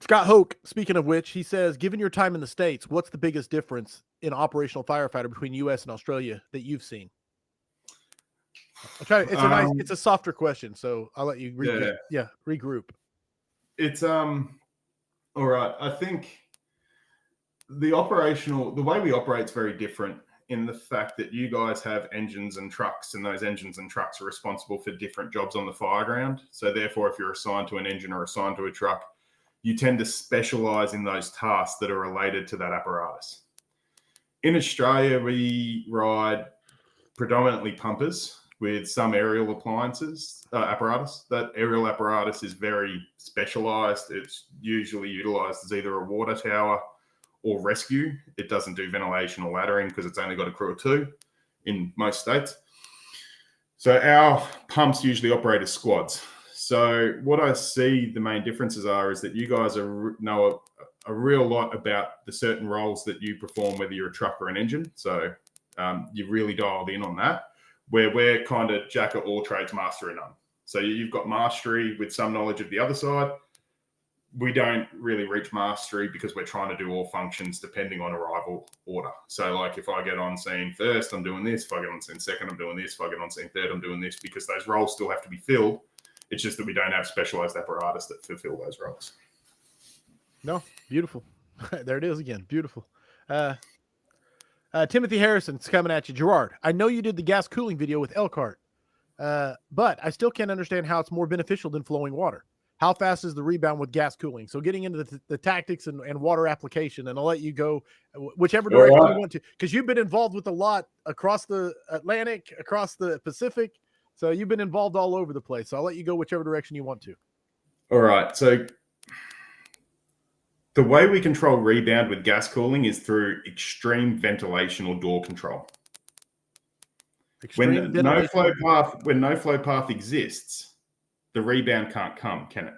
Scott Hoke, speaking of which, he says, given your time in the States, what's the biggest difference in operational firefighter between U.S. and Australia that you've seen? It's a softer question, so I'll let you regroup. It's all right. I think the way we operate is very different in the fact that you guys have engines and trucks, and those engines and trucks are responsible for different jobs on the fireground. So therefore, if you're assigned to an engine or assigned to a truck, you tend to specialize in those tasks that are related to that apparatus. In Australia, we ride predominantly pumpers with some aerial apparatus. That aerial apparatus is very specialized. It's usually utilized as either a water tower or rescue. It doesn't do ventilation or laddering because it's only got a crew of 2 in most states. So our pumps usually operate as squads. So what I see the main differences is that you guys know a real lot about the certain roles that you perform, whether you're a truck or an engine. So you really dialed in on that, where we're kind of jack of all trades, master of none. So you've got mastery with some knowledge of the other side. We don't really reach mastery because we're trying to do all functions depending on arrival order. So like if I get on scene first, I'm doing this. If I get on scene second, I'm doing this. If I get on scene third, I'm doing this, because those roles still have to be filled. It's just that we don't have specialized apparatus that fulfill those roles. No, beautiful. There it is again. Beautiful. Timothy Harrison's coming at you. Gerard, I know you did the gas cooling video with Elkhart, but I still can't understand how it's more beneficial than flowing water. How fast is the rebound with gas cooling? So getting into the tactics and water application, and I'll let you go whichever direction you want to, because you've been involved with a lot across the Atlantic, across the Pacific. So you've been involved all over the place. So I'll let you go whichever direction you want to. All right. So the way we control rebound with gas cooling is through extreme ventilation or door control. When no flow path exists, the rebound can't come, can it?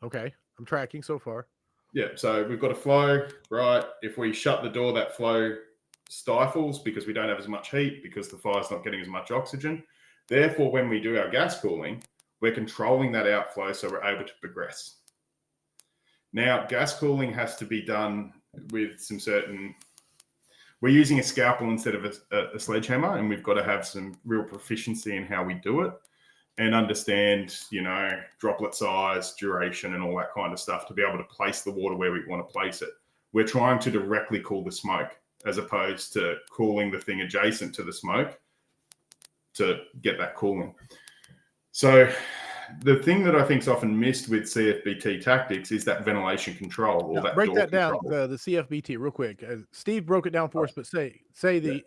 Okay. I'm tracking so far. Yeah. So we've got a flow, right? If we shut the door, that flow stifles because we don't have as much heat, because the fire's not getting as much oxygen. Therefore, when we do our gas cooling, we're controlling that outflow so we're able to progress. Now, gas cooling has to be done with some certain... We're using a scalpel instead of a sledgehammer, and we've got to have some real proficiency in how we do it and understand, droplet size, duration, and all that kind of stuff to be able to place the water where we want to place it. We're trying to directly cool the smoke as opposed to cooling the thing adjacent to the smoke to get that cooling. So the thing that I think is often missed with CFBT tactics is that ventilation control or Now, that break door that down, control. the CFBT, real quick. Steve broke it down for us, but say the.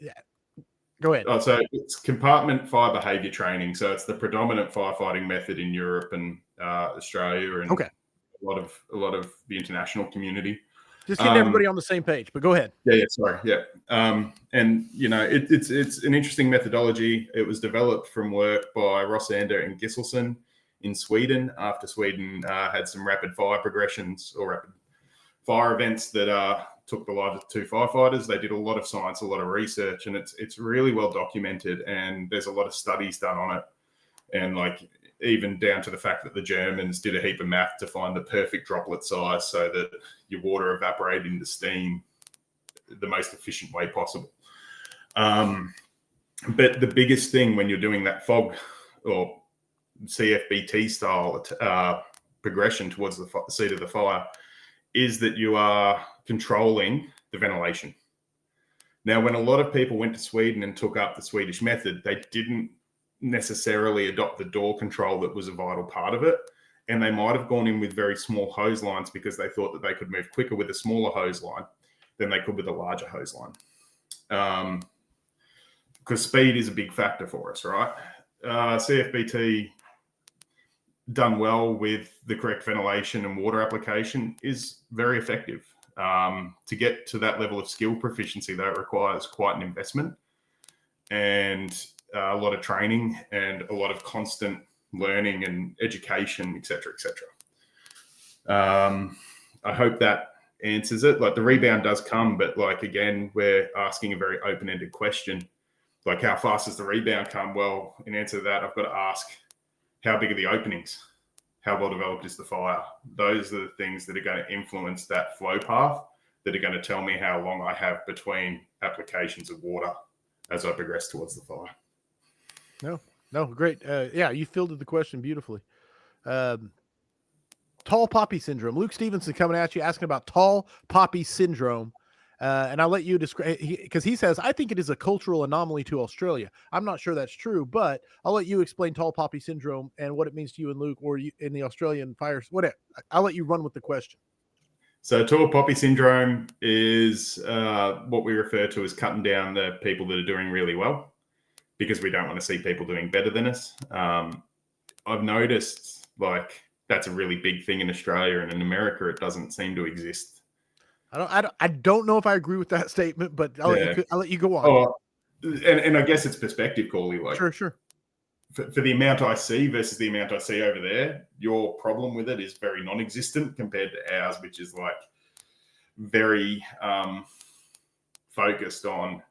Go ahead. Oh, so it's compartment fire behavior training. So it's the predominant firefighting method in Europe and Australia and Okay. a lot of the international community. Just getting everybody on the same page, but go ahead. Yeah, sorry. Yeah. And, you know, it's an interesting methodology. It was developed from work by Rossander and Gisselson in Sweden after Sweden had some rapid fire progressions or rapid fire events that took the lives of 2 firefighters. They did a lot of science, a lot of research, and it's really well documented. And there's a lot of studies done on it. And like even down to the fact that the Germans did a heap of math to find the perfect droplet size so that your water evaporated into steam the most efficient way possible. But the biggest thing when you're doing that fog or CFBT style progression towards the seat of the fire is that you are controlling the ventilation. Now, when a lot of people went to Sweden and took up the Swedish method, they didn't necessarily adopt the door control that was a vital part of it. And they might have gone in with very small hose lines because they thought that they could move quicker with a smaller hose line than they could with a larger hose line. Because speed is a big factor for us, right? CFBT done well with the correct ventilation and water application is very effective. To get to that level of skill proficiency, though, it requires quite an investment and a lot of training and a lot of constant learning and education, et cetera, et cetera. I hope that answers it. Like the rebound does come, but like, again, we're asking a very open-ended question. Like how fast does the rebound come? Well, in answer to that, I've got to ask, how big are the openings? How well developed is the fire? Those are the things that are going to influence that flow path, that are going to tell me how long I have between applications of water as I progress towards the fire. No, great. Yeah, you fielded the question beautifully. Tall poppy syndrome. Luke Stevenson coming at you, asking about tall poppy syndrome. And I'll let you describe, because he says, I think it is a cultural anomaly to Australia. I'm not sure that's true, but I'll let you explain tall poppy syndrome and what it means to you and Luke, or you, in the Australian fires. Whatever. I'll let you run with the question. So tall poppy syndrome is what we refer to as cutting down the people that are doing really well, because we don't want to see people doing better than us. I've noticed like that's a really big thing in Australia, and in America, it doesn't seem to exist. I don't know if I agree with that statement, but I'll let you go on. Oh, and I guess it's perspective, Corley. Like, sure. For the amount I see versus the amount I see over there, your problem with it is very non-existent compared to ours, which is like very focused on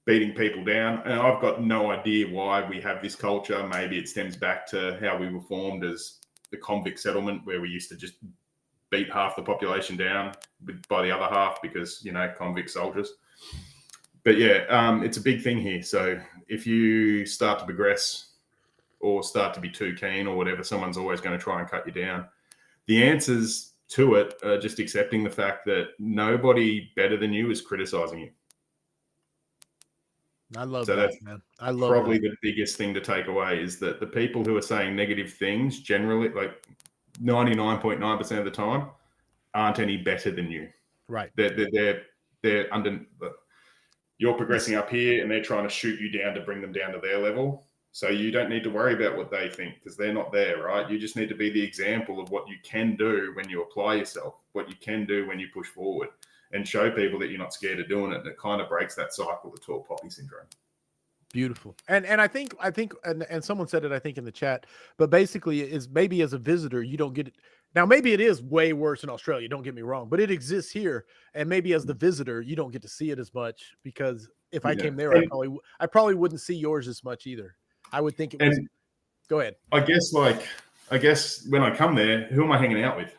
beating people down. And I've got no idea why we have this culture. Maybe it stems back to how we were formed as the convict settlement, where we used to just beat half the population down by the other half because, you know, convict soldiers. But yeah, it's a big thing here. So if you start to progress or start to be too keen or whatever, someone's always going to try and cut you down. The answers to it are just accepting the fact that nobody better than you is criticizing you. I love that, man. I love probably the biggest thing to take away is that the people who are saying negative things generally, like 99.9% of the time, aren't any better than you. Right. They're under. You're progressing up here, and they're trying to shoot you down to bring them down to their level. So you don't need to worry about what they think because they're not there, right? You just need to be the example of what you can do when you apply yourself, what you can do when you push forward, and show people that you're not scared of doing it. And it kind of breaks that cycle of tall poppy syndrome. Beautiful. And I think, and someone said it, I think in the chat, but basically is maybe as a visitor, you don't get it. Now, maybe it is way worse in Australia. Don't get me wrong, but it exists here. And maybe as the visitor, you don't get to see it as much because if I came there, I probably wouldn't see yours as much either. I would think it was. Go ahead. I guess when I come there, who am I hanging out with?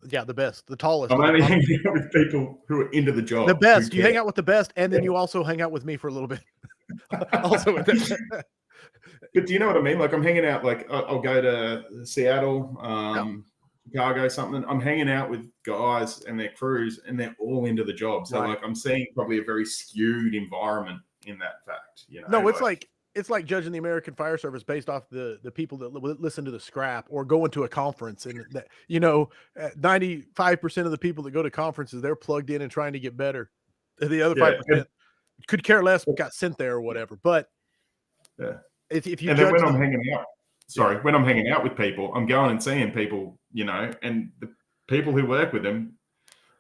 Yeah, the best, the tallest. I'm only hanging out with people who are into the job. The best. You hang out with the best, and then you also hang out with me for a little bit. Also with that. But do you know what I mean? Like I'm hanging out, like I'll go to Seattle, Chicago, something. I'm hanging out with guys and their crews, and they're all into the job. So like I'm seeing probably a very skewed environment in that fact. You know, no, it's like it's like judging the American Fire Service based off the people that listen to the scrap or going to a conference, and that 95% of the people that go to conferences, they're plugged in and trying to get better. The other Yeah. 5% could care less, got sent there or whatever. But Yeah. if you And judge then when them, I'm hanging out, when I'm hanging out with people, I'm going and seeing people, and the people who work with them,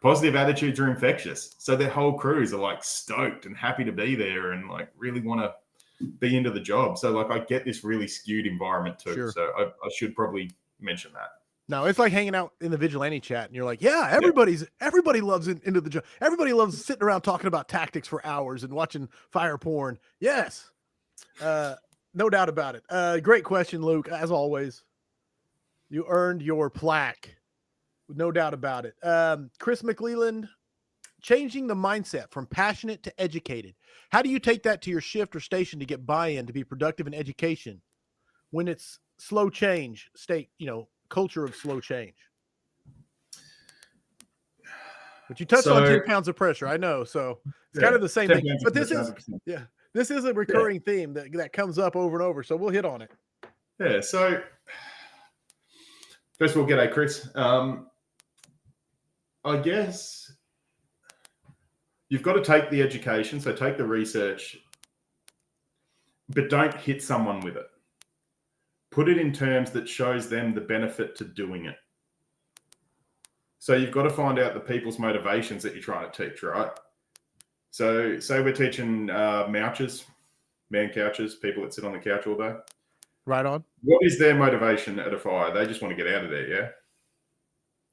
positive attitudes are infectious. So their whole crews are like stoked and happy to be there and like really want to be into the job. So like I get this really skewed environment too. Sure. So I should probably mention that. no, it's like hanging out in the Vigilante chat, and you're like, yeah, everybody loves into the job. Everybody loves sitting around talking about tactics for hours and watching fire porn. Yes. No doubt about it. Great question, Luke. As always, you earned your plaque. No doubt about it. Chris McLeland, changing the mindset from passionate to educated. How do you take that to your shift or station to get buy-in to be productive in education when it's slow change, culture of slow change? But you touched on 10 pounds of pressure. I know. So it's kind of the same thing. But this is a recurring theme that comes up over and over. So we'll hit on it. Yeah. So first of all, g'day, Chris. I guess you've got to take the education, so take the research, but don't hit someone with it. Put it in terms that shows them the benefit to doing it. So you've got to find out the people's motivations that you're trying to teach, right? So say we're teaching mouchers, man couches, people that sit on the couch all day. Right on. What is their motivation at a fire? They just want to get out of there, yeah?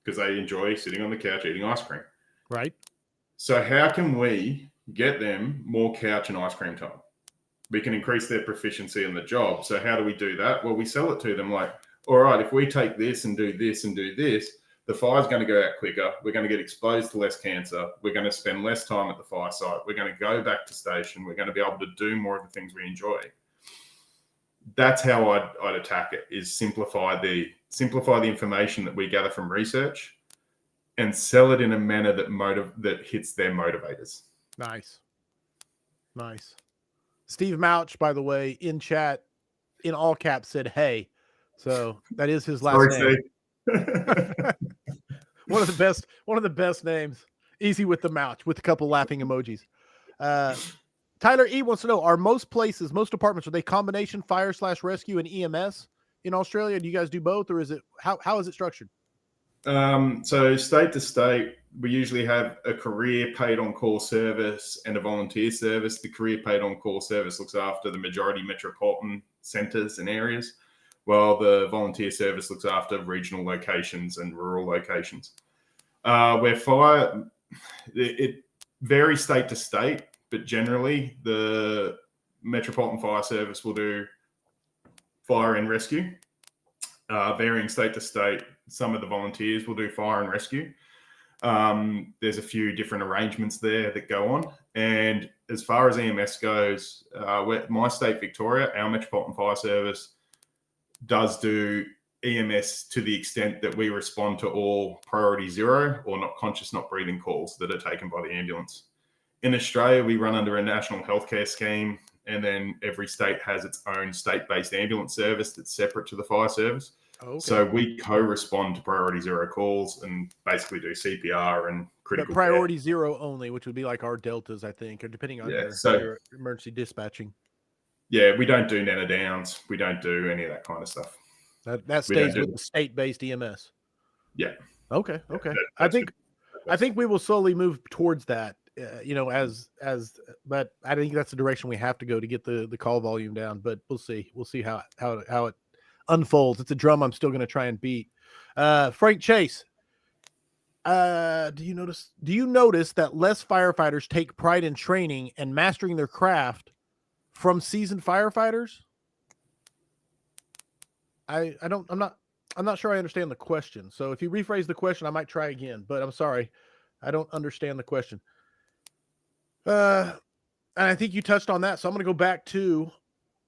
Because they enjoy sitting on the couch eating ice cream. Right. So how can we get them more couch and ice cream time? We can increase their proficiency in the job. So how do we do that? Well, we sell it to them like, all right, if we take this and do this and do this, the fire's going to go out quicker. We're going to get exposed to less cancer. We're going to spend less time at the fire site. We're going to go back to station. We're going to be able to do more of the things we enjoy. That's how I'd attack it, is simplify the information that we gather from research and sell it in a manner that hits their motivators. Nice. Steve Mouch, by the way, in chat, in all caps, said, hey. So that is his last name. One of the best names. Easy with the Mouch, with a couple laughing emojis. Tyler E wants to know, are most departments, are they combination fire/rescue and EMS in Australia? Do you guys do both, or is it how is it structured? So state to state, we usually have a career paid on call service and a volunteer service. The career paid on call service looks after the majority metropolitan centres and areas, while the volunteer service looks after regional locations and rural locations. Where fire, it varies state to state, but generally the Metropolitan Fire Service will do fire and rescue. Varying state to state, some of the volunteers will do fire and rescue. There's a few different arrangements there that go on. And as far as EMS goes, my state, Victoria, our Metropolitan Fire Service does do EMS to the extent that we respond to all priority zero or not conscious, not breathing calls that are taken by the ambulance. In Australia, we run under a national healthcare scheme, and then every state has its own state-based ambulance service that's separate to the fire service. Okay. So we co-respond to priority zero calls and basically do CPR and critical priority care. Zero only, which would be like our deltas, I think, or depending on your emergency dispatching. Yeah, we don't do Nana Downs. We don't do any of that kind of stuff. That stays with the state-based EMS. Yeah. Okay. I think we will slowly move towards that. But I think that's the direction we have to go to get the call volume down. But we'll see. We'll see how it unfolds. It's a drum I'm still going to try and beat. Frank Chase, do you notice that less firefighters take pride in training and mastering their craft from seasoned firefighters? I'm not sure I understand the question. So if you rephrase the question, I might try again, but I'm sorry. I don't understand the question. And I think you touched on that. So I'm going to go back to,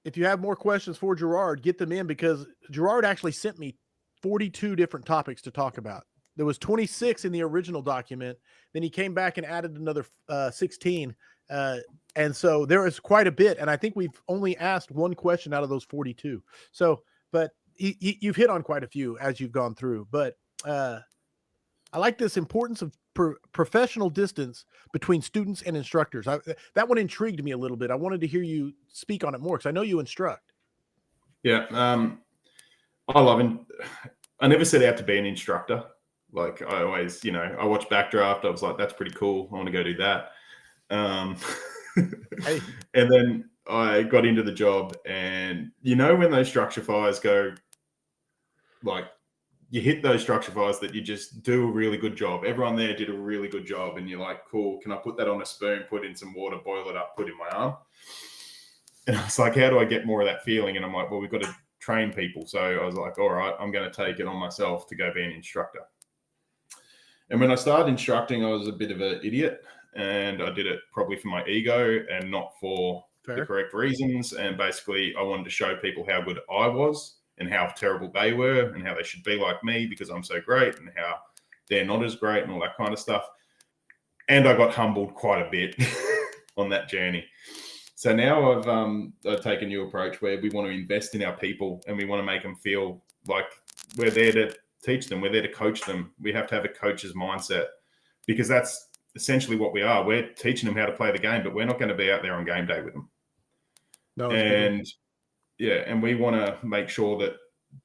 if you have more questions for Gerard, get them in, because Gerard actually sent me 42 different topics to talk about. There was 26 in the original document. Then he came back and added another 16. And so there is quite a bit. And I think we've only asked one question out of those 42. So, but you've hit on quite a few as you've gone through. But I like this importance of professional distance between students and instructors. That one intrigued me a little bit. I wanted to hear you speak on it more because I know you instruct. Yeah. I love it. I never set out to be an instructor. Like I always, I watched Backdraft. I was like, that's pretty cool. I want to go do that. Hey. And then I got into the job, and when those structure fires go, like you hit those structure fires that you just do a really good job. Everyone there did a really good job, and you're like, cool, can I put that on a spoon, put in some water, boil it up, put in my arm? And I was like, how do I get more of that feeling? And I'm like, well, we've got to train people. So I was like, all right, I'm going to take it on myself to go be an instructor. And when I started instructing, I was a bit of an idiot, and I did it probably for my ego and not for the correct reasons. And basically I wanted to show people how good I was and how terrible they were and how they should be like me because I'm so great and how they're not as great and all that kind of stuff. And I got humbled quite a bit on that journey. So now I've taken a new approach where we want to invest in our people and we want to make them feel like we're there to teach them. We're there to coach them. We have to have a coach's mindset because that's essentially what we are. We're teaching them how to play the game, but we're not going to be out there on game day with them. No, and and we want to make sure that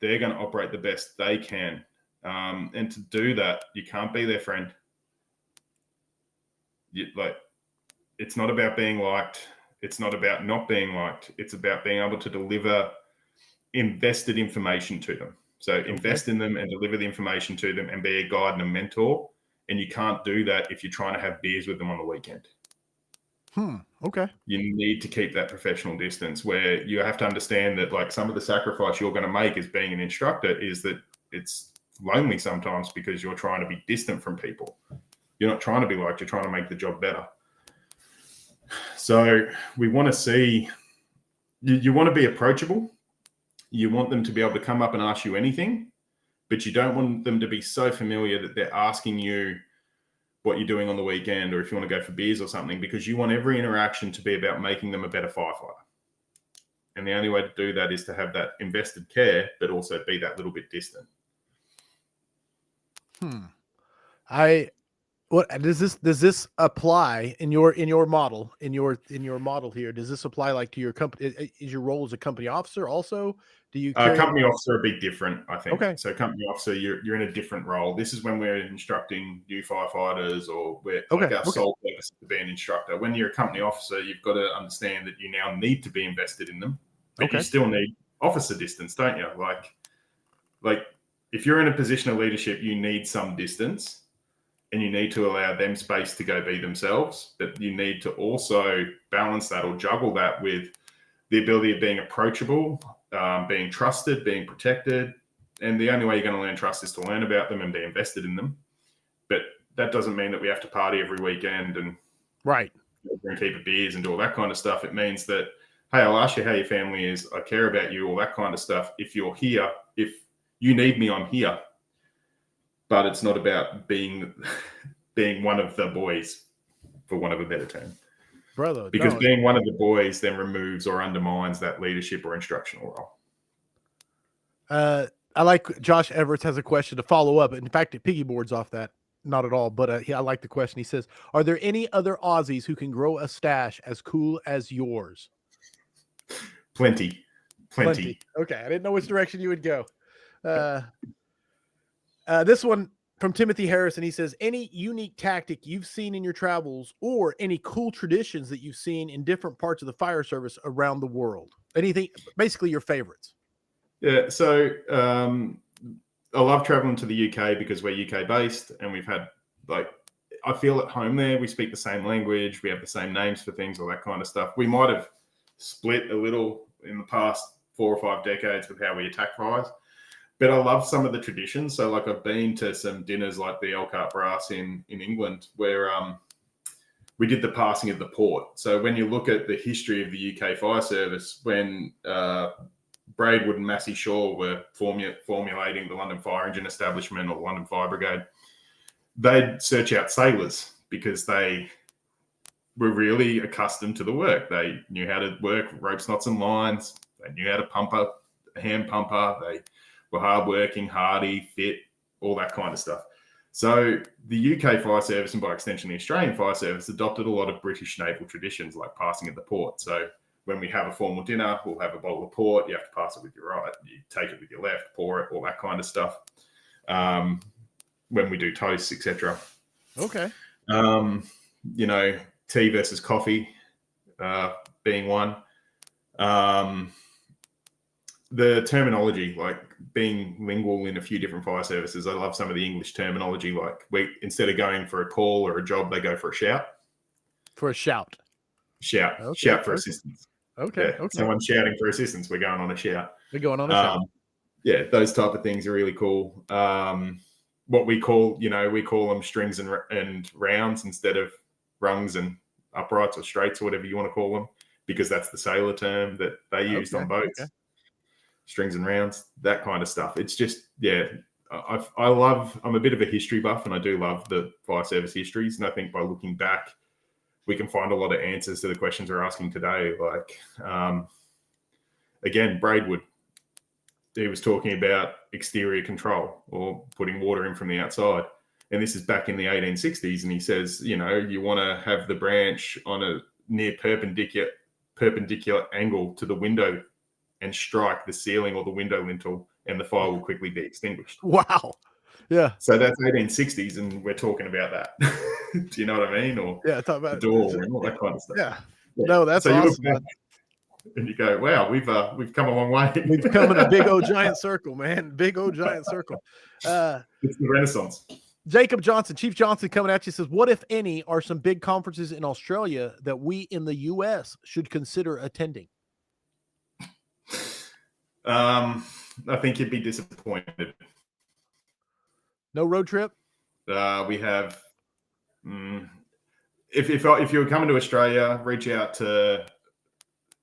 they're going to operate the best they can. And to do that, you can't be their friend. It's not about being liked. It's not about not being liked. It's about being able to deliver invested information to them. So invest in them and deliver the information to them and be a guide and a mentor. And you can't do that if you're trying to have beers with them on the weekend. Okay. You need to keep that professional distance where you have to understand that like some of the sacrifice you're going to make as being an instructor is that it's lonely sometimes because you're trying to be distant from people. You're not trying to be liked, you're trying to make the job better. So we want to see, you want to be approachable. You want them to be able to come up and ask you anything, but you don't want them to be so familiar that they're asking you what you're doing on the weekend or if you want to go for beers or something, because you want every interaction to be about making them a better firefighter. And the only way to do that is to have that invested care, but also be that little bit distant. What does this apply in your model here? Does this apply like to your company? Is your role as a company officer also? Do you company officer a bit different, I think. Okay. So company officer, you're in a different role. This is when we're instructing new firefighters or our sole purpose is to be an instructor. When you're a company officer, you've got to understand that you now need to be invested in them, but you still need officer distance, don't you? Like if you're in a position of leadership, you need some distance. And you need to allow them space to go be themselves, but you need to also balance that or juggle that with the ability of being approachable, being trusted, being protected. And the only way you're going to learn trust is to learn about them and be invested in them. But that doesn't mean that we have to party every weekend and drink a heap of beers and do all that kind of stuff. It means that, hey, I'll ask you how your family is. I care about you, all that kind of stuff. If you're here, if you need me, I'm here. But it's not about being one of the boys, for want of a better term. Brother. Because being one of the boys then removes or undermines that leadership or instructional role. I like Josh Everett has a question to follow up. In fact, it piggyboards off that. Not at all, but I like the question. He says, are there any other Aussies who can grow a stash as cool as yours? Plenty. Okay, I didn't know which direction you would go. This one from Timothy Harrison, he says, any unique tactic you've seen in your travels or any cool traditions that you've seen in different parts of the fire service around the world? Anything, basically your favorites. Yeah, so I love traveling to the UK because we're UK based and we've had, I feel at home there. We speak the same language. We have the same names for things, all that kind of stuff. We might have split a little in the past 4 or 5 decades with how we attack fires. But I love some of the traditions. So I've been to some dinners like the Elkhart Brass in England where we did the passing of the port. So when you look at the history of the UK fire service, when Braidwood and Massey Shaw were formulating the London Fire Engine Establishment or London Fire Brigade, they'd search out sailors because they were really accustomed to the work. They knew how to work ropes, knots, and lines. They knew how to pump up a hand pumper. They were hardworking, hardy, fit, all that kind of stuff. So the UK Fire Service, and by extension the Australian Fire Service, adopted a lot of British naval traditions like passing at the port. So when we have a formal dinner, we'll have a bottle of port. You have to pass it with your right. You take it with your left, pour it, all that kind of stuff. When we do toasts, etc. Okay. Tea versus coffee being one. The terminology, like being lingual in a few different fire services, I love some of the English terminology. Like instead of going for a call or a job, they go for a shout. For a shout. Shout. Okay. Shout for assistance. Okay. Yeah. Someone shouting for assistance. We're going on a shout. We're going on a shout. Yeah, those type of things are really cool. What we call them strings and rounds instead of rungs and uprights or straights or whatever you want to call them, because that's the sailor term that they used on boats. Okay. Strings and rounds, that kind of stuff. It's just, I'm a bit of a history buff, and I do love the fire service histories. And I think by looking back, we can find a lot of answers to the questions we're asking today. Like, again, Braidwood, he was talking about exterior control or putting water in from the outside. And this is back in the 1860s. And he says, you want to have the branch on a near perpendicular angle to the window and strike the ceiling or the window lintel, and the fire will quickly be extinguished. Wow. Yeah. So that's 1860s, and we're talking about that. Do you know what I mean? Or talk about the door and all that kind of stuff. Yeah. No, that's so awesome. And you go, wow, we've come a long way. We've come in a big old giant circle, man. Big old giant circle. It's the Renaissance. Jacob Johnson, Chief Johnson, coming at you, says, what, if any, are some big conferences in Australia that we in the U.S. should consider attending? I think you'd be disappointed. No road trip? We have, if you're coming to Australia, reach out to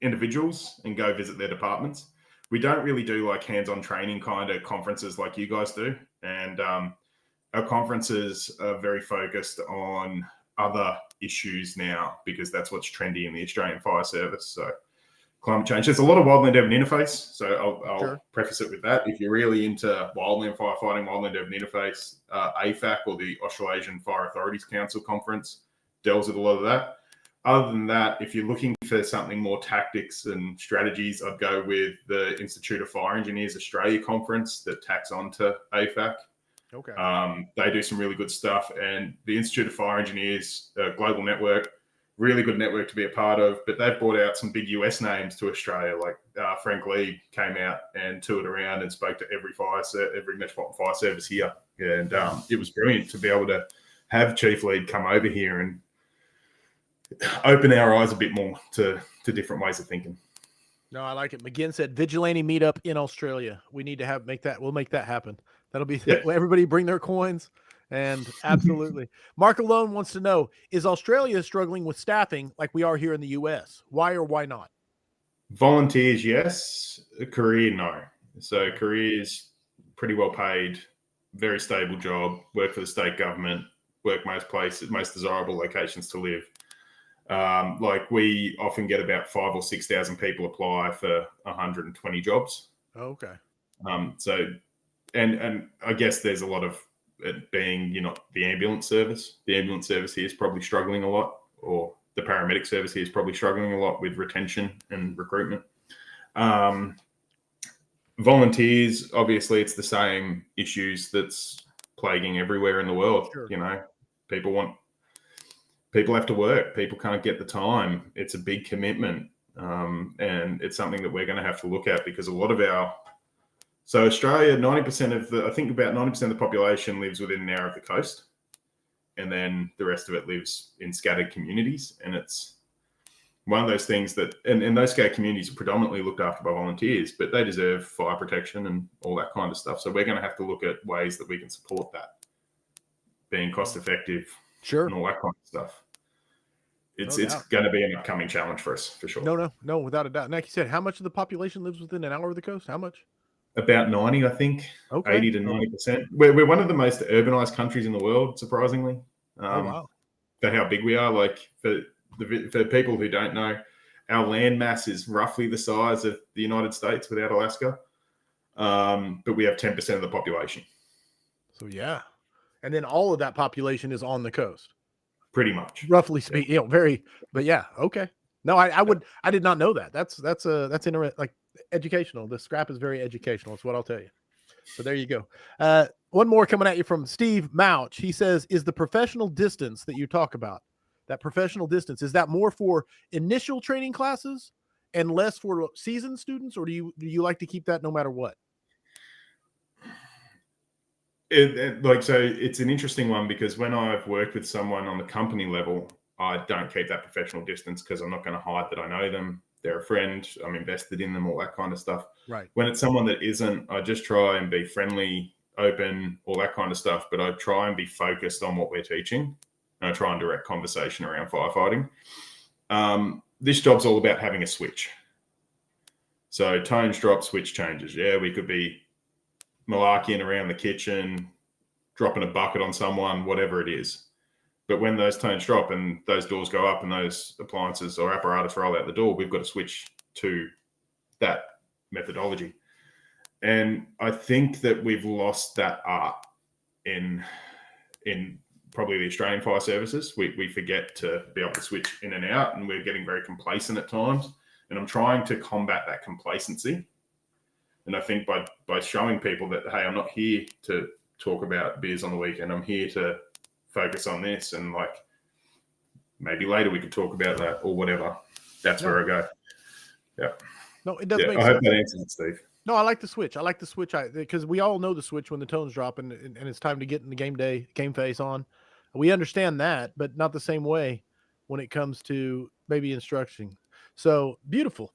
individuals and go visit their departments. We don't really do like hands-on training kind of conferences like you guys do. And our conferences are very focused on other issues now, because that's what's trendy in the Australian Fire Service. So climate change. There's a lot of wildland urban interface. So I'll preface it with that. If you're really into wildland firefighting, wildland urban interface, AFAC, or the Australasian Fire Authorities Council Conference, deals with a lot of that. Other than that, if you're looking for something more tactics and strategies, I'd go with the Institute of Fire Engineers Australia Conference that tacks onto AFAC. Okay. They do some really good stuff. And the Institute of Fire Engineers Global Network, really good network to be a part of, but they've brought out some big US names to Australia. Like Frank Lee came out and toured around and spoke to every Metropolitan Fire Service here. And it was brilliant to be able to have Chief Lead come over here and open our eyes a bit more to different ways of thinking. No, I like it. McGinn said vigilante meetup in Australia. We need to make that. We'll make that happen. That'll be everybody bring their coins. And absolutely. Mark Alone wants to know, is Australia struggling with staffing like we are here in the US? Why or why not? Volunteers, yes. Career, no. So career is pretty well paid, very stable job, work for the state government, work most places, most desirable locations to live. Like we often get about 5,000 or 6,000 people apply for 120 jobs. Okay. So, and I guess there's a lot of it being, the ambulance service. The ambulance service here is probably struggling a lot, or the paramedic service here is probably struggling a lot with retention and recruitment. Volunteers, obviously, it's the same issues that's plaguing everywhere in the world. Sure. People have to work. People can't get the time. It's a big commitment. And it's something that we're going to have to look at, because a lot of so Australia, about 90% of the population lives within an hour of the coast. And then the rest of it lives in scattered communities. And it's one of those things that, and those scattered communities are predominantly looked after by volunteers, but they deserve fire protection and all that kind of stuff. So we're going to have to look at ways that we can support that, being cost effective, and all that kind of stuff. It's going to be an upcoming challenge for us, for sure. No, without a doubt. Like you said, how much of the population lives within an hour of the coast? How much? About 90, I think. Okay. 80 to 90%. We're one of the most urbanized countries in the world, surprisingly. Wow. For how big we are. Like, for for people who don't know, our land mass is roughly the size of the United States without Alaska, but we have 10% of the population. So yeah, and then all of that population is on the coast, pretty much, roughly speaking. But yeah, okay. No, I did not know that. That's interesting, like educational. The scrap is very educational. That's what I'll tell you. So there you go. One more coming at you from Steve Mouch. He says, "Is the professional distance that you talk about, that professional distance, is that more for initial training classes and less for seasoned students, or do you like to keep that no matter what?" So it's an interesting one, because when I've worked with someone on the company level, I don't keep that professional distance because I'm not going to hide that I know them. They're a friend. I'm invested in them, all that kind of stuff. Right. When it's someone that isn't, I just try and be friendly, open, all that kind of stuff. But I try and be focused on what we're teaching, and I try and direct conversation around firefighting. This job's all about having a switch. So tones drop, switch changes. Yeah, we could be malarkeying around the kitchen, dropping a bucket on someone, whatever it is. But when those tones drop and those doors go up and those appliances or apparatus roll out the door, we've got to switch to that methodology. And I think that we've lost that art in probably the Australian fire services. We forget to be able to switch in and out, and we're getting very complacent at times. And I'm trying to combat that complacency. And I think by showing people that, hey, I'm not here to talk about beers on the weekend. I'm here to focus on this, and like maybe later we could talk about that or whatever. That's where I go. Yeah. No, it does make sense. I hope that answers it, Steve. No, I like the switch. Because we all know the switch when the tones drop and it's time to get in the game face on. We understand that, but not the same way when it comes to maybe instruction. So beautiful.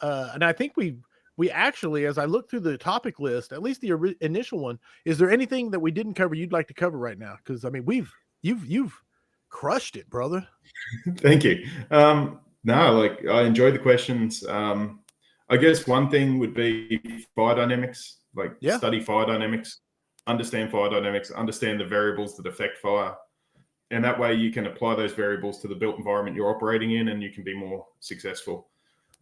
And I think we actually, as I look through the topic list, at least the initial one, is there anything that we didn't cover you'd like to cover right now? Because I mean, you've crushed it, brother. Thank you. No, like I enjoyed the questions. I guess one thing would be fire dynamics, study fire dynamics, understand fire dynamics, understand the variables that affect fire. And that way you can apply those variables to the built environment you're operating in, and you can be more successful.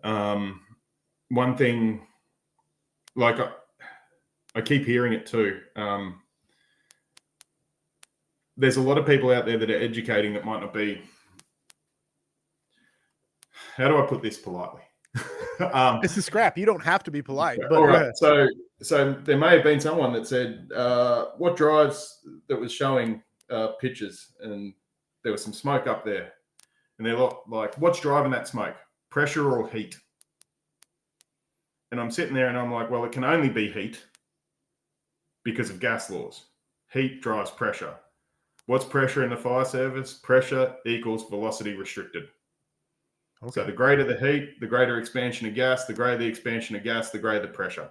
One thing, like I keep hearing it too. There's a lot of people out there that are educating that might not be, how do I put this politely? It's a scrap. You don't have to be polite. But all right. So there may have been someone that said, what drives that was showing pictures, and there was some smoke up there. And they're like, what's driving that smoke? Pressure or heat? And I'm sitting there and I'm like, well, it can only be heat because of gas laws. Heat drives pressure. What's pressure in the fire service? Pressure equals velocity restricted. Okay. So the greater the heat, the greater expansion of gas, the greater the expansion of gas, the greater the pressure.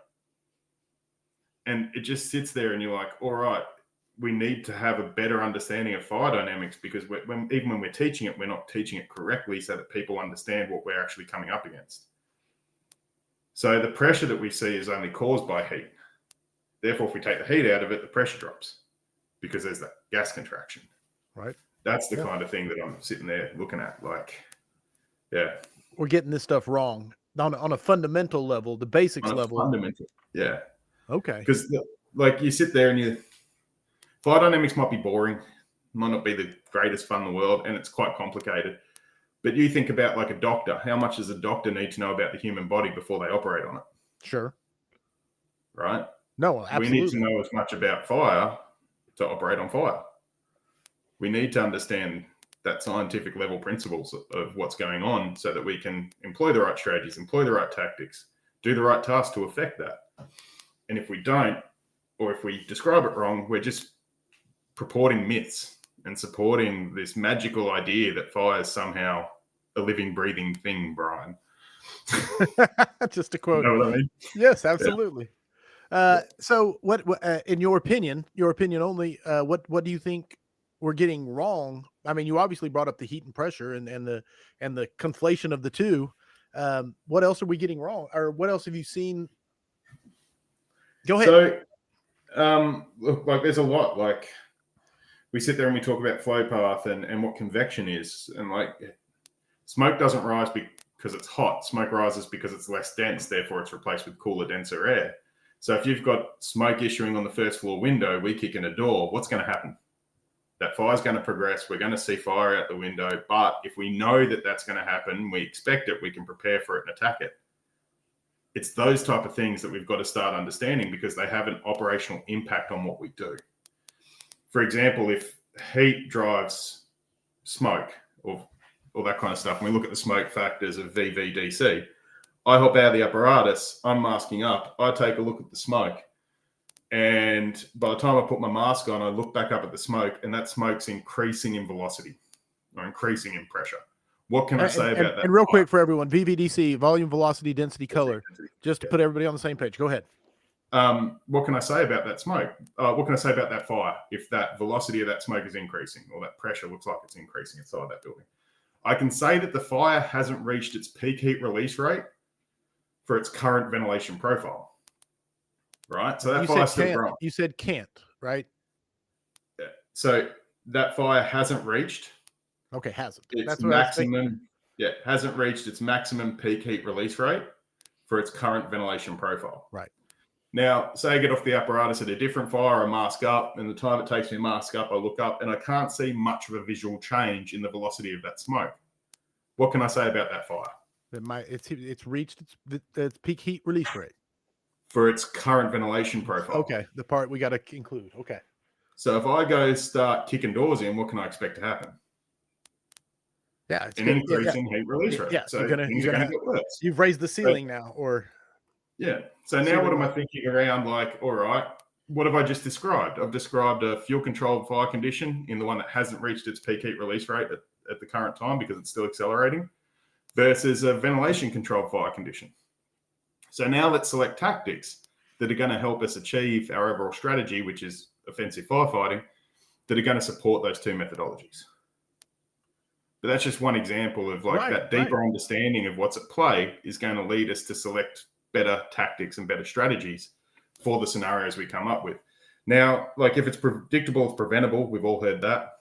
And it just sits there and you're like, all right, we need to have a better understanding of fire dynamics, because even when we're teaching it, we're not teaching it correctly so that people understand what we're actually coming up against. So the pressure that we see is only caused by heat. Therefore, if we take the heat out of it, the pressure drops because there's that gas contraction. Right. That's the kind of thing that I'm sitting there looking at. Like, yeah. We're getting this stuff wrong on a fundamental level, the basics level. Fundamental. Yeah. Okay. Because like you sit there and fire dynamics might be boring, might not be the greatest fun in the world, and it's quite complicated. But you think about like a doctor. How much does a doctor need to know about the human body before they operate on it? Sure. Right? No, absolutely. We need to know as much about fire to operate on fire. We need to understand that scientific level principles of what's going on so that we can employ the right strategies, employ the right tactics, do the right tasks to affect that. And if we don't, or if we describe it wrong, we're just purporting myths and supporting this magical idea that fire is somehow a living, breathing thing, Brian. Just a quote. You know what I mean? Yes, absolutely. Yeah. So what, in your opinion only, what do you think we're getting wrong? I mean, you obviously brought up the heat and pressure and the conflation of the two. What else are we getting wrong? Or what else have you seen? Go ahead. So, look, like there's a lot, like we sit there and we talk about flow path and what convection is. And like Smoke doesn't rise because it's hot. Smoke rises because it's less dense. Therefore, it's replaced with cooler, denser air. So if you've got smoke issuing on the first floor window, we kick in a door, what's going to happen? That fire's going to progress. We're going to see fire out the window. But if we know that that's going to happen, we expect it, we can prepare for it and attack it. It's those type of things that we've got to start understanding because they have an operational impact on what we do. For example, if heat drives smoke or all that kind of stuff, and we look at the smoke factors of VVDC, I hop out of the apparatus, I'm masking up, I take a look at the smoke, and by the time I put my mask on, I look back up at the smoke, and that smoke's increasing in velocity or increasing in pressure. What can I say about that? And real quick for everyone, VVDC, volume, velocity, density, color, just to put everybody on the same page. Go ahead. What can I say about that smoke? What can I say about that fire if that velocity of that smoke is increasing or that pressure looks like it's increasing inside that building? I can say that the fire hasn't reached its peak heat release rate for its current ventilation profile, right? So that fire's still growing. You said can't, right? Yeah. So that fire hasn't reached. Okay, hasn't. Its maximum. Yeah, hasn't reached its maximum peak heat release rate for its current ventilation profile. Right. Now, say I get off the apparatus at a different fire, I mask up, and the time it takes me to mask up, I look up, and I can't see much of a visual change in the velocity of that smoke. What can I say about that fire? It's reached its peak heat release rate for its current ventilation profile. Okay, the part we got to include. Okay. So if I go start kicking doors in, what can I expect to happen? Yeah, it's an increasing heat release rate. Yeah, so you're gonna get worse. You've raised the ceiling now, or yeah. So now what am I thinking around? Like, all right, what have I just described? I've described a fuel-controlled fire condition in the one that hasn't reached its peak heat release rate at the current time because it's still accelerating, versus a ventilation-controlled fire condition. So now let's select tactics that are going to help us achieve our overall strategy, which is offensive firefighting, that are going to support those two methodologies. But that's just one example of that deeper understanding of what's at play is going to lead us to select better tactics and better strategies for the scenarios we come up with. Now, like if it's predictable, it's preventable. We've all heard that.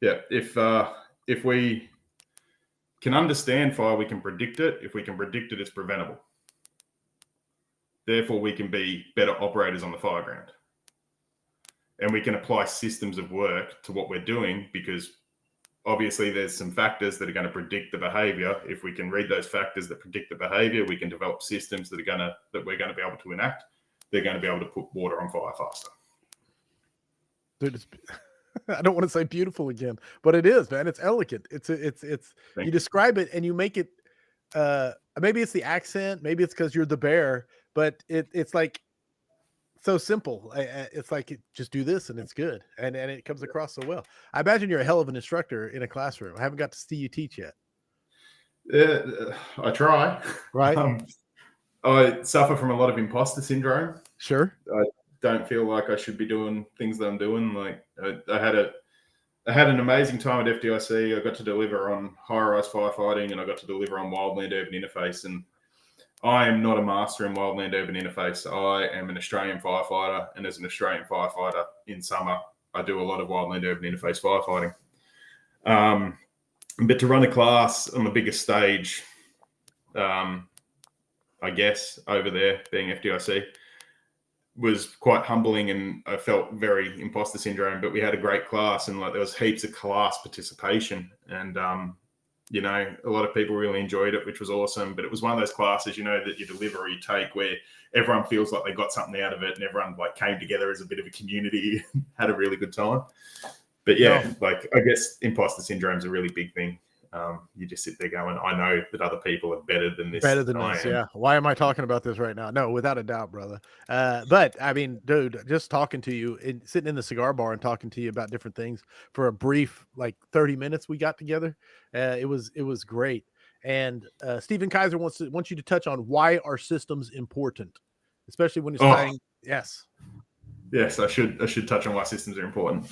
Yeah. If we can understand fire, we can predict it. If we can predict it, it's preventable. Therefore, we can be better operators on the fire ground. And we can apply systems of work to what we're doing because obviously there's some factors that are going to predict the behavior. If we can read those factors that predict the behavior, we can develop systems that we're going to be able to enact. They're going to be able to put water on fire faster. Dude, I don't want to say beautiful again, but it is, man. It's elegant. It's you describe it and you make it, maybe it's the accent, maybe it's because you're the bear, but it's like so simple. It's like just do this and it's good, and it comes across so well. I imagine you're a hell of an instructor in a classroom. I haven't got to see you teach yet. I try. Right. I suffer from a lot of imposter syndrome. Sure. I don't feel like I should be doing things that I'm doing. Like I had an amazing time at FDIC. I got to deliver on high-rise firefighting, and I got to deliver on wildland urban interface. And I am not a master in wildland urban interface. I am an Australian firefighter, and as an Australian firefighter in summer, I do a lot of wildland urban interface firefighting. But to run a class on the biggest stage, I guess, over there, being FDIC, was quite humbling, and I felt very imposter syndrome. But we had a great class, and there was heaps of class participation, and a lot of people really enjoyed it, which was awesome. But it was one of those classes, that you deliver or you take where everyone feels like they got something out of it, and everyone came together as a bit of a community, had a really good time. But I guess imposter syndrome is a really big thing. You just sit there going, I know that other people are better than this. Yeah. Why am I talking about this right now? No, without a doubt, brother. But I mean, dude, just talking to you and sitting in the cigar bar and talking to you about different things for a brief 30 minutes we got together. It was great. And Stephen Kaiser wants you to touch on why are systems important, especially when it's tying. Yes, I should touch on why systems are important.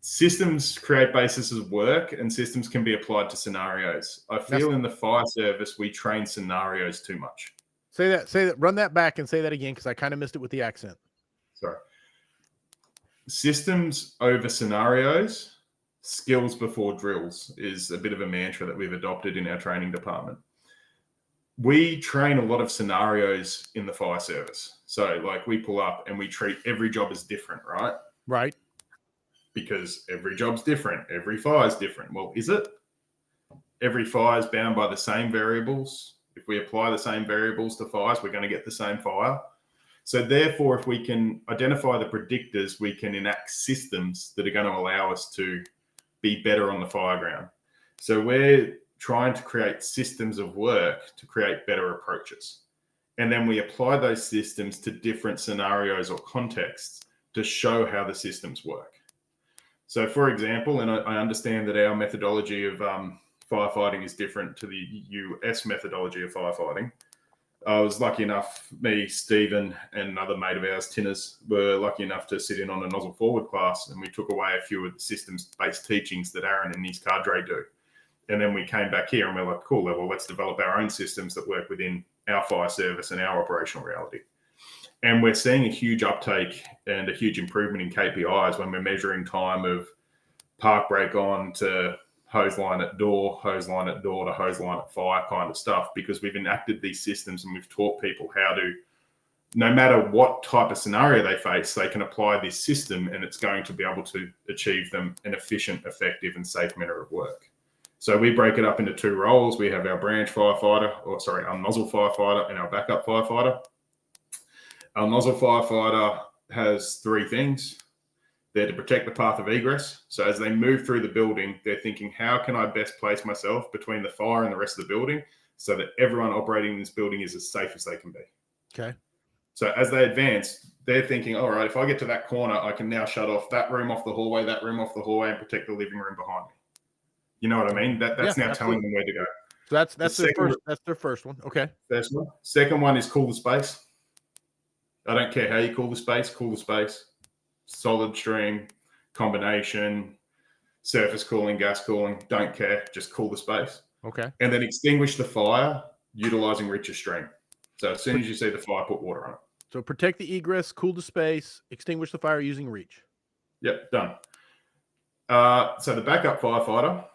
Systems create bases of work, and systems can be applied to scenarios. I feel in the fire service, we train scenarios too much. Say that, run that back and say that again, because I kind of missed it with the accent. Sorry. Systems over scenarios. skills before drills is a bit of a mantra that we've adopted in our training department. We train a lot of scenarios in the fire service. So like we pull up and we treat every job as different, right? Right. Because every job's different. Every fire is different. Well, is it? Every fire is bound by the same variables. If we apply the same variables to fires, we're going to get the same fire. So therefore, if we can identify the predictors, we can enact systems that are going to allow us to be better on the fire ground. So we're trying to create systems of work to create better approaches. And then we apply those systems to different scenarios or contexts to show how the systems work. So for example, and I understand that our methodology of firefighting is different to the US methodology of firefighting. I was lucky enough, me, Stephen, and another mate of ours, Tinners, were lucky enough to sit in on a nozzle forward class, and we took away a few of the systems-based teachings that Aaron and his cadre do. And then we came back here and we're like, cool, well, let's develop our own systems that work within our fire service and our operational reality. And we're seeing a huge uptake and a huge improvement in KPIs when we're measuring time of park break on to hose line at door to hose line at fire kind of stuff, because we've enacted these systems and we've taught people how to, no matter what type of scenario they face, they can apply this system and it's going to be able to achieve them an efficient, effective and safe manner of work. So we break it up into two roles. We have our branch firefighter, our nozzle firefighter and our backup firefighter. Our nozzle firefighter has three things. They're to protect the path of egress. So as they move through the building, they're thinking, how can I best place myself between the fire and the rest of the building so that everyone operating in this building is as safe as they can be? Okay. So as they advance, they're thinking, all right, if I get to that corner, I can now shut off that room off the hallway, that room off the hallway, and protect the living room behind me. You know what I mean? That's now telling them where to go. So that's their first one. Okay. First one. Second one is cool the space. I don't care how you cool the space. Solid stream, combination, surface cooling, gas cooling, don't care, just cool the space. Okay. And then extinguish the fire utilizing richer stream. So as soon as you see the fire, put water on it. So protect the egress, cool the space, extinguish the fire using reach. Yep, done. So the backup firefighter,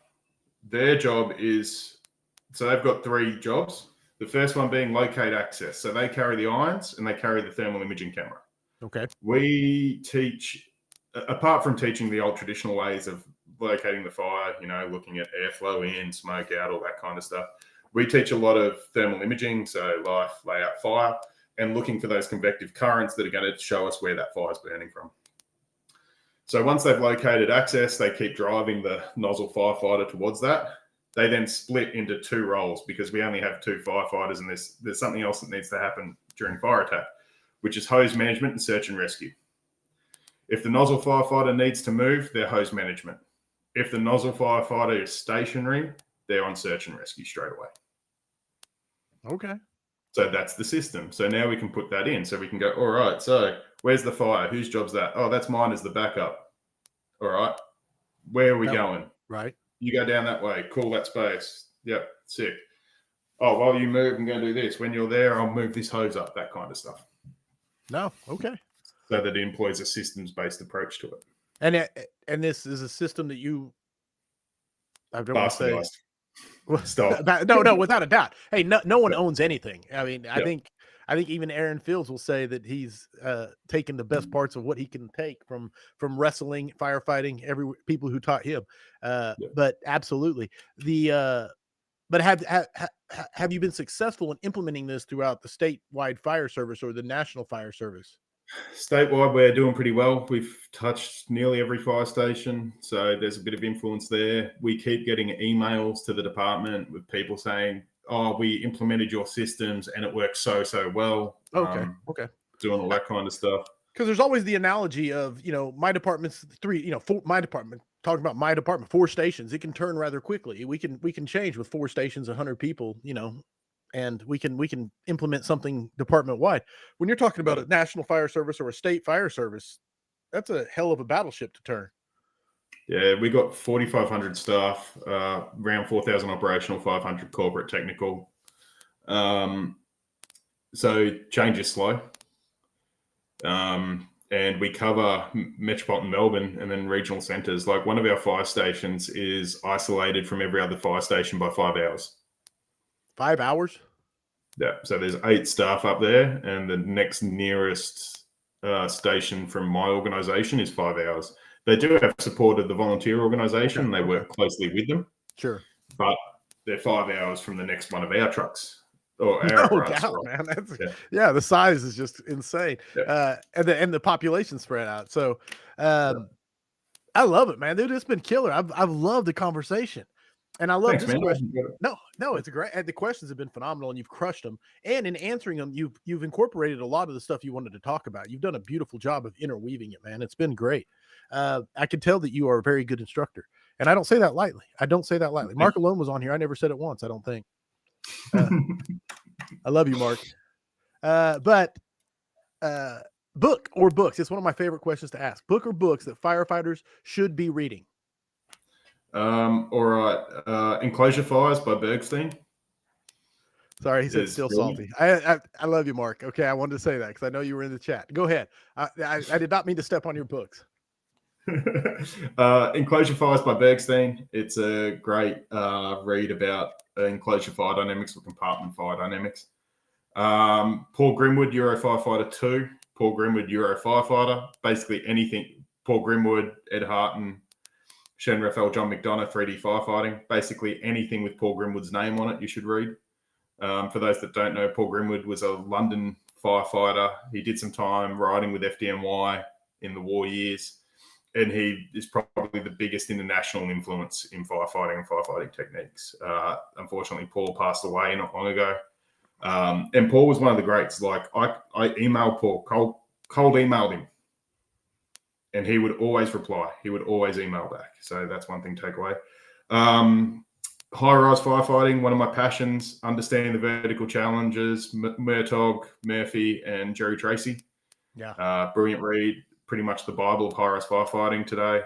their job is, so they've got three jobs. The first one being locate access. So they carry the irons and they carry the thermal imaging camera. Okay. We teach, apart from teaching the old traditional ways of locating the fire, looking at airflow in, smoke out, all that kind of stuff. We teach a lot of thermal imaging, so life, layout, fire, and looking for those convective currents that are going to show us where that fire is burning from. So once they've located access, they keep driving the nozzle firefighter towards that. They then split into two roles because we only have two firefighters, and there's something else that needs to happen during fire attack, which is hose management and search and rescue. If the nozzle firefighter needs to move, they're hose management. If the nozzle firefighter is stationary, they're on search and rescue straight away. Okay. So that's the system. So now we can put that in. So we can go, all right, so where's the fire? Whose job's that? Oh, that's mine as the backup. All right. Where are we going? Right. You go down that way. Cool that space. Yep, sick. Oh, while you move, I'm going to do this. When you're there, I'll move this hose up, that kind of stuff. No, okay. So that it employs a systems-based approach to it. And this is a system that I don't want to say. Stop. No, without a doubt. Hey, no one owns anything. I mean, I think even Aaron Fields will say that he's taken the best parts of what he can take from wrestling, firefighting, people who taught him. But absolutely, but have you been successful in implementing this throughout the statewide fire service or the national fire service? Statewide, we're doing pretty well. We've touched nearly every fire station, so there's a bit of influence there. We keep getting emails to the department with people saying, oh, we implemented your systems and it works so well. Okay. Doing all that kind of stuff. Because there's always the analogy of, my department's my department, talking about my department, 4 stations, it can turn rather quickly. We can change with 4 stations, 100 people, and we can implement something department wide. When you're talking about a national fire service or a state fire service, that's a hell of a battleship to turn. Yeah, we got 4,500 staff, around 4,000 operational, 500 corporate technical. So change is slow. and we cover metropolitan Melbourne and then regional centres. Like one of our fire stations is isolated from every other fire station by 5 hours. 5 hours? Yeah. So there's 8 staff up there, and the next nearest station from my organisation is 5 hours. They do have support of the volunteer organisation. Okay, they work closely with them. Sure. But they're 5 hours from the next one of our trucks. Or no doubt, man. That's the size is just insane. Yeah. And the population spread out. So I love it, man. Dude, it's been killer. I've loved the conversation. And I love this question. No, it's great. And the questions have been phenomenal, and you've crushed them. And in answering them, you've incorporated a lot of the stuff you wanted to talk about. You've done a beautiful job of interweaving it, man. It's been great. I can tell that you are a very good instructor. And I don't say that lightly. Mark Alone was on here. I never said it once, I don't think. I love you, Mark. But book or books? It's one of my favorite questions to ask. Book or books that firefighters should be reading? All right. Enclosure Fires by Bergstein. Sorry, he said still brilliant. Salty. I love you, Mark. Okay, I wanted to say that because I know you were in the chat. Go ahead. I did not mean to step on your books. Enclosure Fires by Bergstein. It's a great read about enclosure fire dynamics or compartment fire dynamics. Paul Grimwood, Euro Firefighter 2. Paul Grimwood, Euro Firefighter. Basically anything. Paul Grimwood, Ed Harton, Shen Raphael, John McDonough, 3D Firefighting. Basically anything with Paul Grimwood's name on it, you should read. For those that don't know, Paul Grimwood was a London firefighter. He did some time riding with FDNY in the war years. And he is probably the biggest international influence in firefighting and firefighting techniques. Unfortunately, Paul passed away not long ago. And Paul was one of the greats. Like I emailed Paul, cold emailed him, and he would always reply. He would always email back. So that's one thing to take away. High-rise firefighting, one of my passions, understanding the vertical challenges, Murtaugh, Murphy, and Jerry Tracy. Yeah. Brilliant read. Pretty much the Bible of high-rise firefighting today.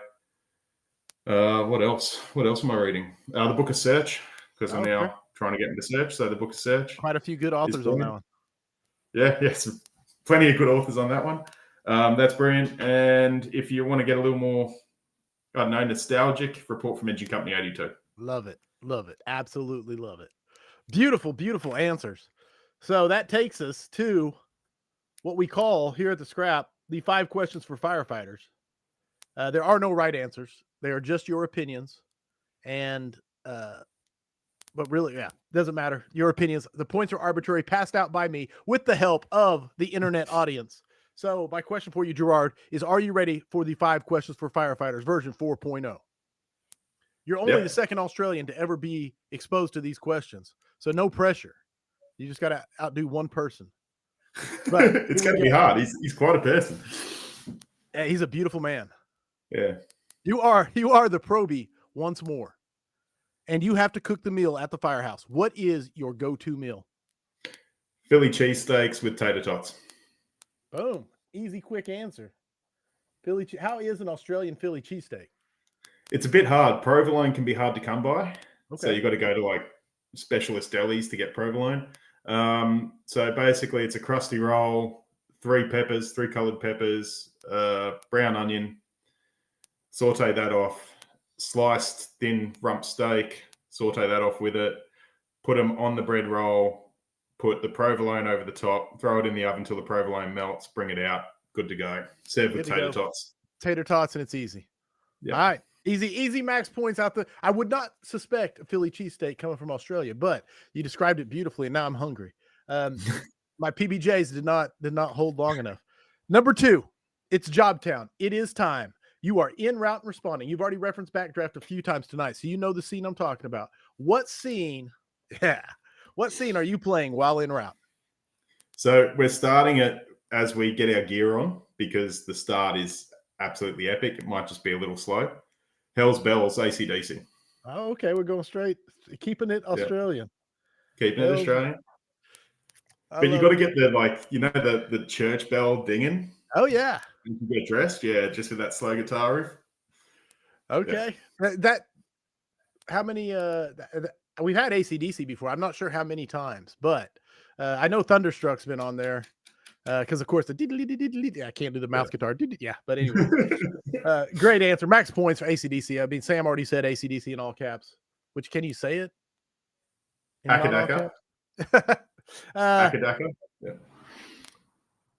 What else? What else am I reading? The Book of Search, because I'm now trying to get into search. So the Book of Search. Quite a few good authors on that one. Yeah, yes. Plenty of good authors on that one. That's brilliant. And if you want to get a little more, I don't know, nostalgic, Report from Engine Company 82. Love it. Love it. Absolutely love it. Beautiful, beautiful answers. So that takes us to what we call here at the Scrap the 5 questions for firefighters. There are no right answers. They are just your opinions. And, but really, doesn't matter. Your opinions. The points are arbitrary, passed out by me with the help of the internet audience. So my question for you, Gerard, is are you ready for the 5 questions for firefighters version 4.0? You're only the second Australian to ever be exposed to these questions. So no pressure. You just got to outdo one person. But it's going to be hard. He's quite a person. He's a beautiful man. Yeah. You are the probie once more. And you have to cook the meal at the firehouse. What is your go-to meal? Philly cheesesteaks with tater tots. Boom. Easy, quick answer. How is an Australian Philly cheesesteak? It's a bit hard. Provolone can be hard to come by. Okay. So you got to go to like specialist delis to get provolone. So basically it's a crusty roll, 3 colored peppers, brown onion, saute that off, sliced thin rump steak, saute that off with it, put them on the bread roll, put the provolone over the top, throw it in the oven until the provolone melts, bring it out, good to go. Serve with tater tots. Tater tots, and it's easy. Yep. All right. Easy max points out the. I would not suspect a Philly cheesesteak coming from Australia, but you described it beautifully, and now I'm hungry. My PBJs did not hold long enough. Number 2, it's Jobtown. It is time. You are en route and responding. You've already referenced Backdraft a few times tonight, so you know the scene I'm talking about. What scene are you playing while en route? So we're starting it as we get our gear on because the start is absolutely epic. It might just be a little slow. Hell's Bells, AC/DC. Oh, okay. We're going straight, keeping it Australian. Keeping it Australian. But you got to get the church bell dinging. Oh, yeah. You can get dressed, just with that slow guitar riff. Okay. Yeah. How many, we've had AC/DC before. I'm not sure how many times, but I know Thunderstruck's been on there. Because of course I can't do the mouth guitar. Yeah, but anyway, great answer. Max points for ACDC. I mean, Sam already said ACDC in all caps. Which can you say it? In not all Akadaka. caps? Akadaka. Yeah.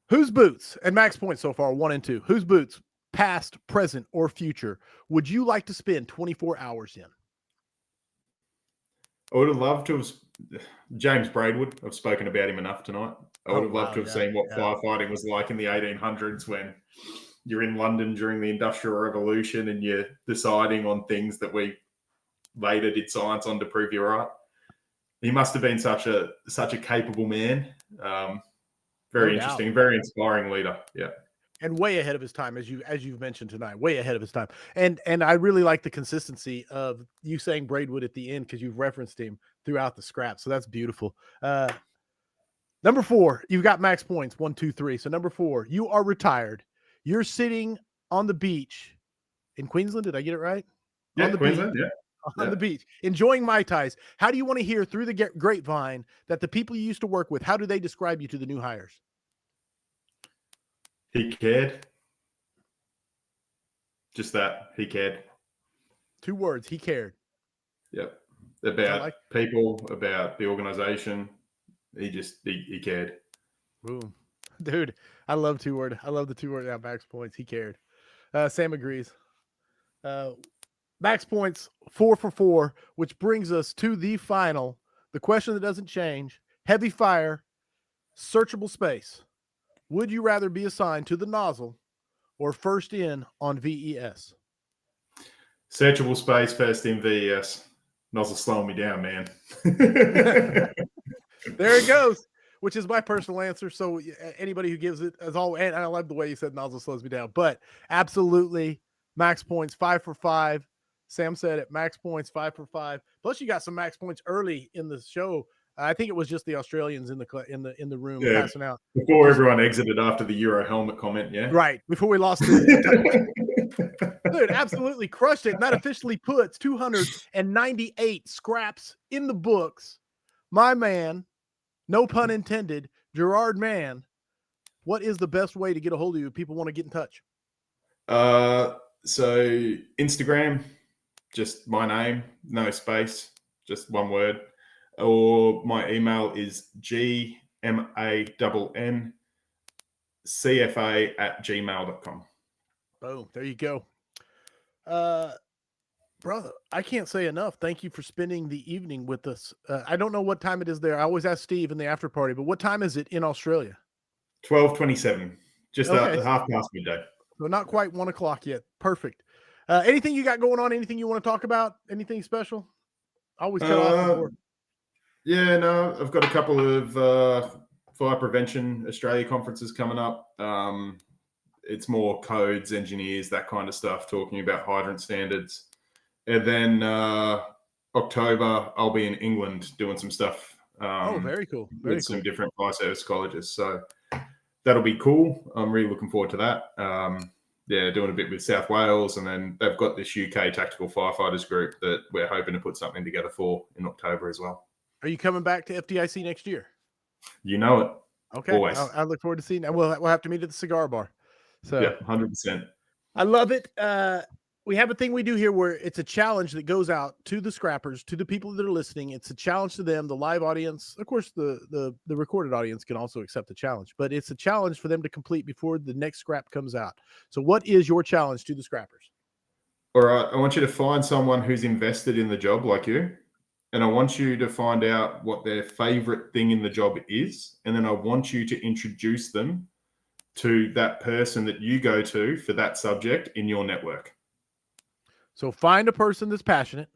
Whose boots, and max points so far, 1 and 2, whose boots, past, present, or future, would you like to spend 24 hours in? I would have loved to have James Braidwood. I've spoken about him enough tonight. I would have loved to have seen what firefighting was like in the 1800s when you're in London during the Industrial Revolution and you're deciding on things that we later did science on to prove you're right. He must have been such a capable man. Very interesting, very inspiring leader. Yeah. And way ahead of his time, as you've mentioned tonight, way ahead of his time. And I really like the consistency of you saying Braidwood at the end because you've referenced him throughout the scrap. So that's beautiful. Number 4, you've got max points, 1, 2, 3. So number 4, you are retired. You're sitting on the beach in Queensland. Did I get it right? Yeah, Queensland. Beach, on the beach, enjoying Mai Tais. How do you want to hear through the grapevine that the people you used to work with, how do they describe you to the new hires? He cared. Just that. He cared. 2 words. He cared. Yep. About people, about the organization. He cared. Boom. Dude, I love 2 word. I love the 2 word max points. He cared. Sam agrees. Max points 4 for 4, which brings us to the final. The question that doesn't change. Heavy fire, searchable space. Would you rather be assigned to the nozzle or first in on VES? Searchable space, first in VES. Nozzle slowing me down, man. There it goes, which is my personal answer. So anybody who gives it as all, and I love the way you said nozzle slows me down, but absolutely max points 5 for 5. Sam said it, max points 5 for 5. Plus you got some max points early in the show. I think it was just the Australians in the room passing out before everyone exited after the Euro helmet comment. Yeah, right before we lost it. Dude, absolutely crushed it. And that officially puts 298 scraps in the books. My man, no pun intended, Gerard Mann. What is the best way to get a hold of you if people want to get in touch? So Instagram, just my name, no space, just one word. Or my email is gmannCFA@gmail.com. Boom. There you go. Brother, I can't say enough. Thank you for spending the evening with us. I don't know what time it is there. I always ask Steve in the after party, but what time is it in Australia? 12:27, just half past midday. So not quite 1 o'clock yet. Perfect. Anything you got going on? Anything you want to talk about? Anything special? Always cut off before. Yeah, no, I've got a couple of Fire Prevention Australia conferences coming up. It's more codes, engineers, that kind of stuff, talking about hydrant standards. And then October, I'll be in England doing some stuff. Very cool. Very with cool. some different fire service colleges. So that'll be cool. I'm really looking forward to that. Doing a bit with South Wales. And then they've got this UK Tactical Firefighters group that we're hoping to put something together for in October as well. Are you coming back to FDIC next year? You know it. Okay. Always. I look forward to seeing that. We'll have to meet at the cigar bar. So yeah, 100%. I love it. We have a thing we do here where it's a challenge that goes out to the scrappers, to the people that are listening. It's a challenge to them, the live audience. Of course, the recorded audience can also accept the challenge, but it's a challenge for them to complete before the next scrap comes out. So what is your challenge to the scrappers? All right. I want you to find someone who's invested in the job like you. And I want you to find out what their favorite thing in the job is. And then I want you to introduce them to that person that you go to for that subject in your network. So find a person that's passionate.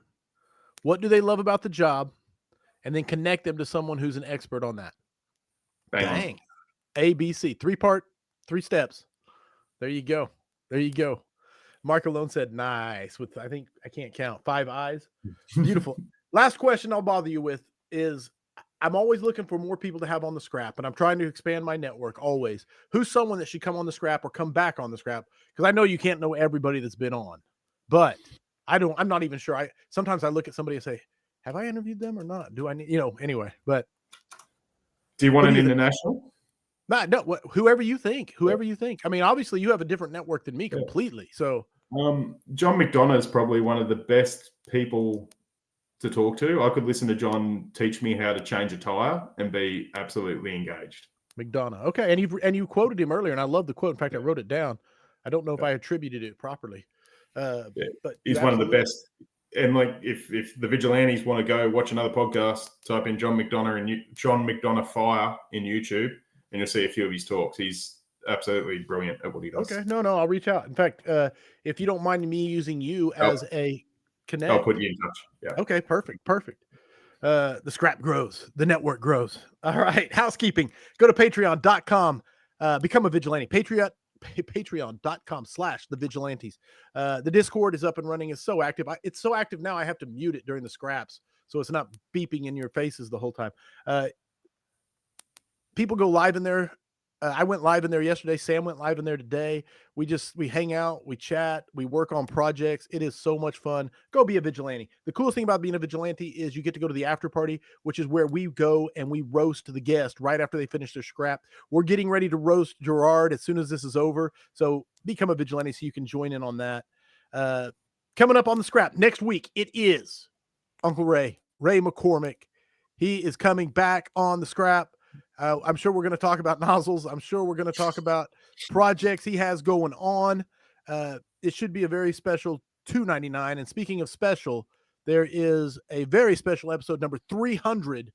What do they love about the job? And then connect them to someone who's an expert on that. Bang. A, B, C. 3-part, 3 steps. There you go. There you go. Mark Alone said, nice. With, I think, I can't count, 5 eyes. Beautiful. Last question I'll bother you with is I'm always looking for more people to have on the scrap, and I'm trying to expand my network always. Who's someone that should come on the scrap or come back on the scrap? Because I know you can't know everybody that's been on, but I'm not even sure. Sometimes I look at somebody and say, have I interviewed them or not? Do I need, anyway, but. Do you want an international? No, whoever you think. I mean, obviously you have a different network than me completely. So John McDonough is probably one of the best people to talk to. I could listen to John teach me how to change a tire and be absolutely engaged. McDonough. Okay. And you quoted him earlier, and I love the quote. In fact, I wrote it down. I don't know if I attributed it properly. But he's one of the best. And like, if the Vigilantes want to go watch another podcast, type in John McDonough Fire in YouTube, and you'll see a few of his talks. He's absolutely brilliant at what he does. Okay. No, I'll reach out. In fact, if you don't mind me using you as a connect, I'll put you in touch. Yeah. Okay. Perfect. The scrap grows, the network grows. All right. Housekeeping. Go to patreon.com, become a vigilante. Patreon.com/the Vigilantes. The Discord is up and running. It's so active. It's so active now I have to mute it during the scraps so it's not beeping in your faces the whole time. People go live in there. I went live in there yesterday. Sam went live in there today. We hang out, we chat, we work on projects. It is so much fun. Go be a vigilante. The coolest thing about being a vigilante is you get to go to the after party, which is where we go and we roast the guest right after they finish their scrap. We're getting ready to roast Gerard as soon as this is over. So become a vigilante so you can join in on that. Coming up on the scrap next week, it is Uncle Ray McCormick. He is coming back on the scrap. I'm sure we're going to talk about nozzles. I'm sure we're going to talk about projects he has going on. It should be a very special $2.99. And speaking of special, there is a very special episode number 300.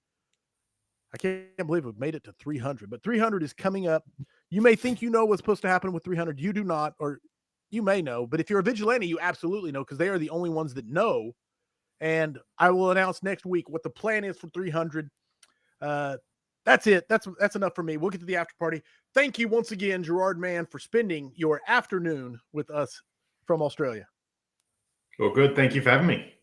I can't believe we've made it to 300, but 300 is coming up. You may think you know what's supposed to happen with 300. You do not, or you may know, but if you're a vigilante, you absolutely know because they are the only ones that know. And I will announce next week what the plan is for 300. That's it. That's enough for me. We'll get to the after party. Thank you once again, Gerard Mann, for spending your afternoon with us from Australia. Well, good. Thank you for having me.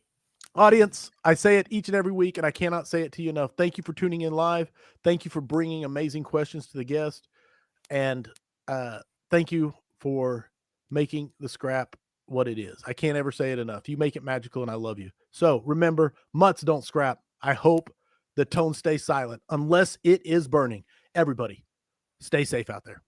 Audience, I say it each and every week, and I cannot say it to you enough. Thank you for tuning in live. Thank you for bringing amazing questions to the guest. And thank you for making the scrap what it is. I can't ever say it enough. You make it magical, and I love you. So remember, mutts don't scrap. I hope the tone stays silent unless it is burning. Everybody, stay safe out there.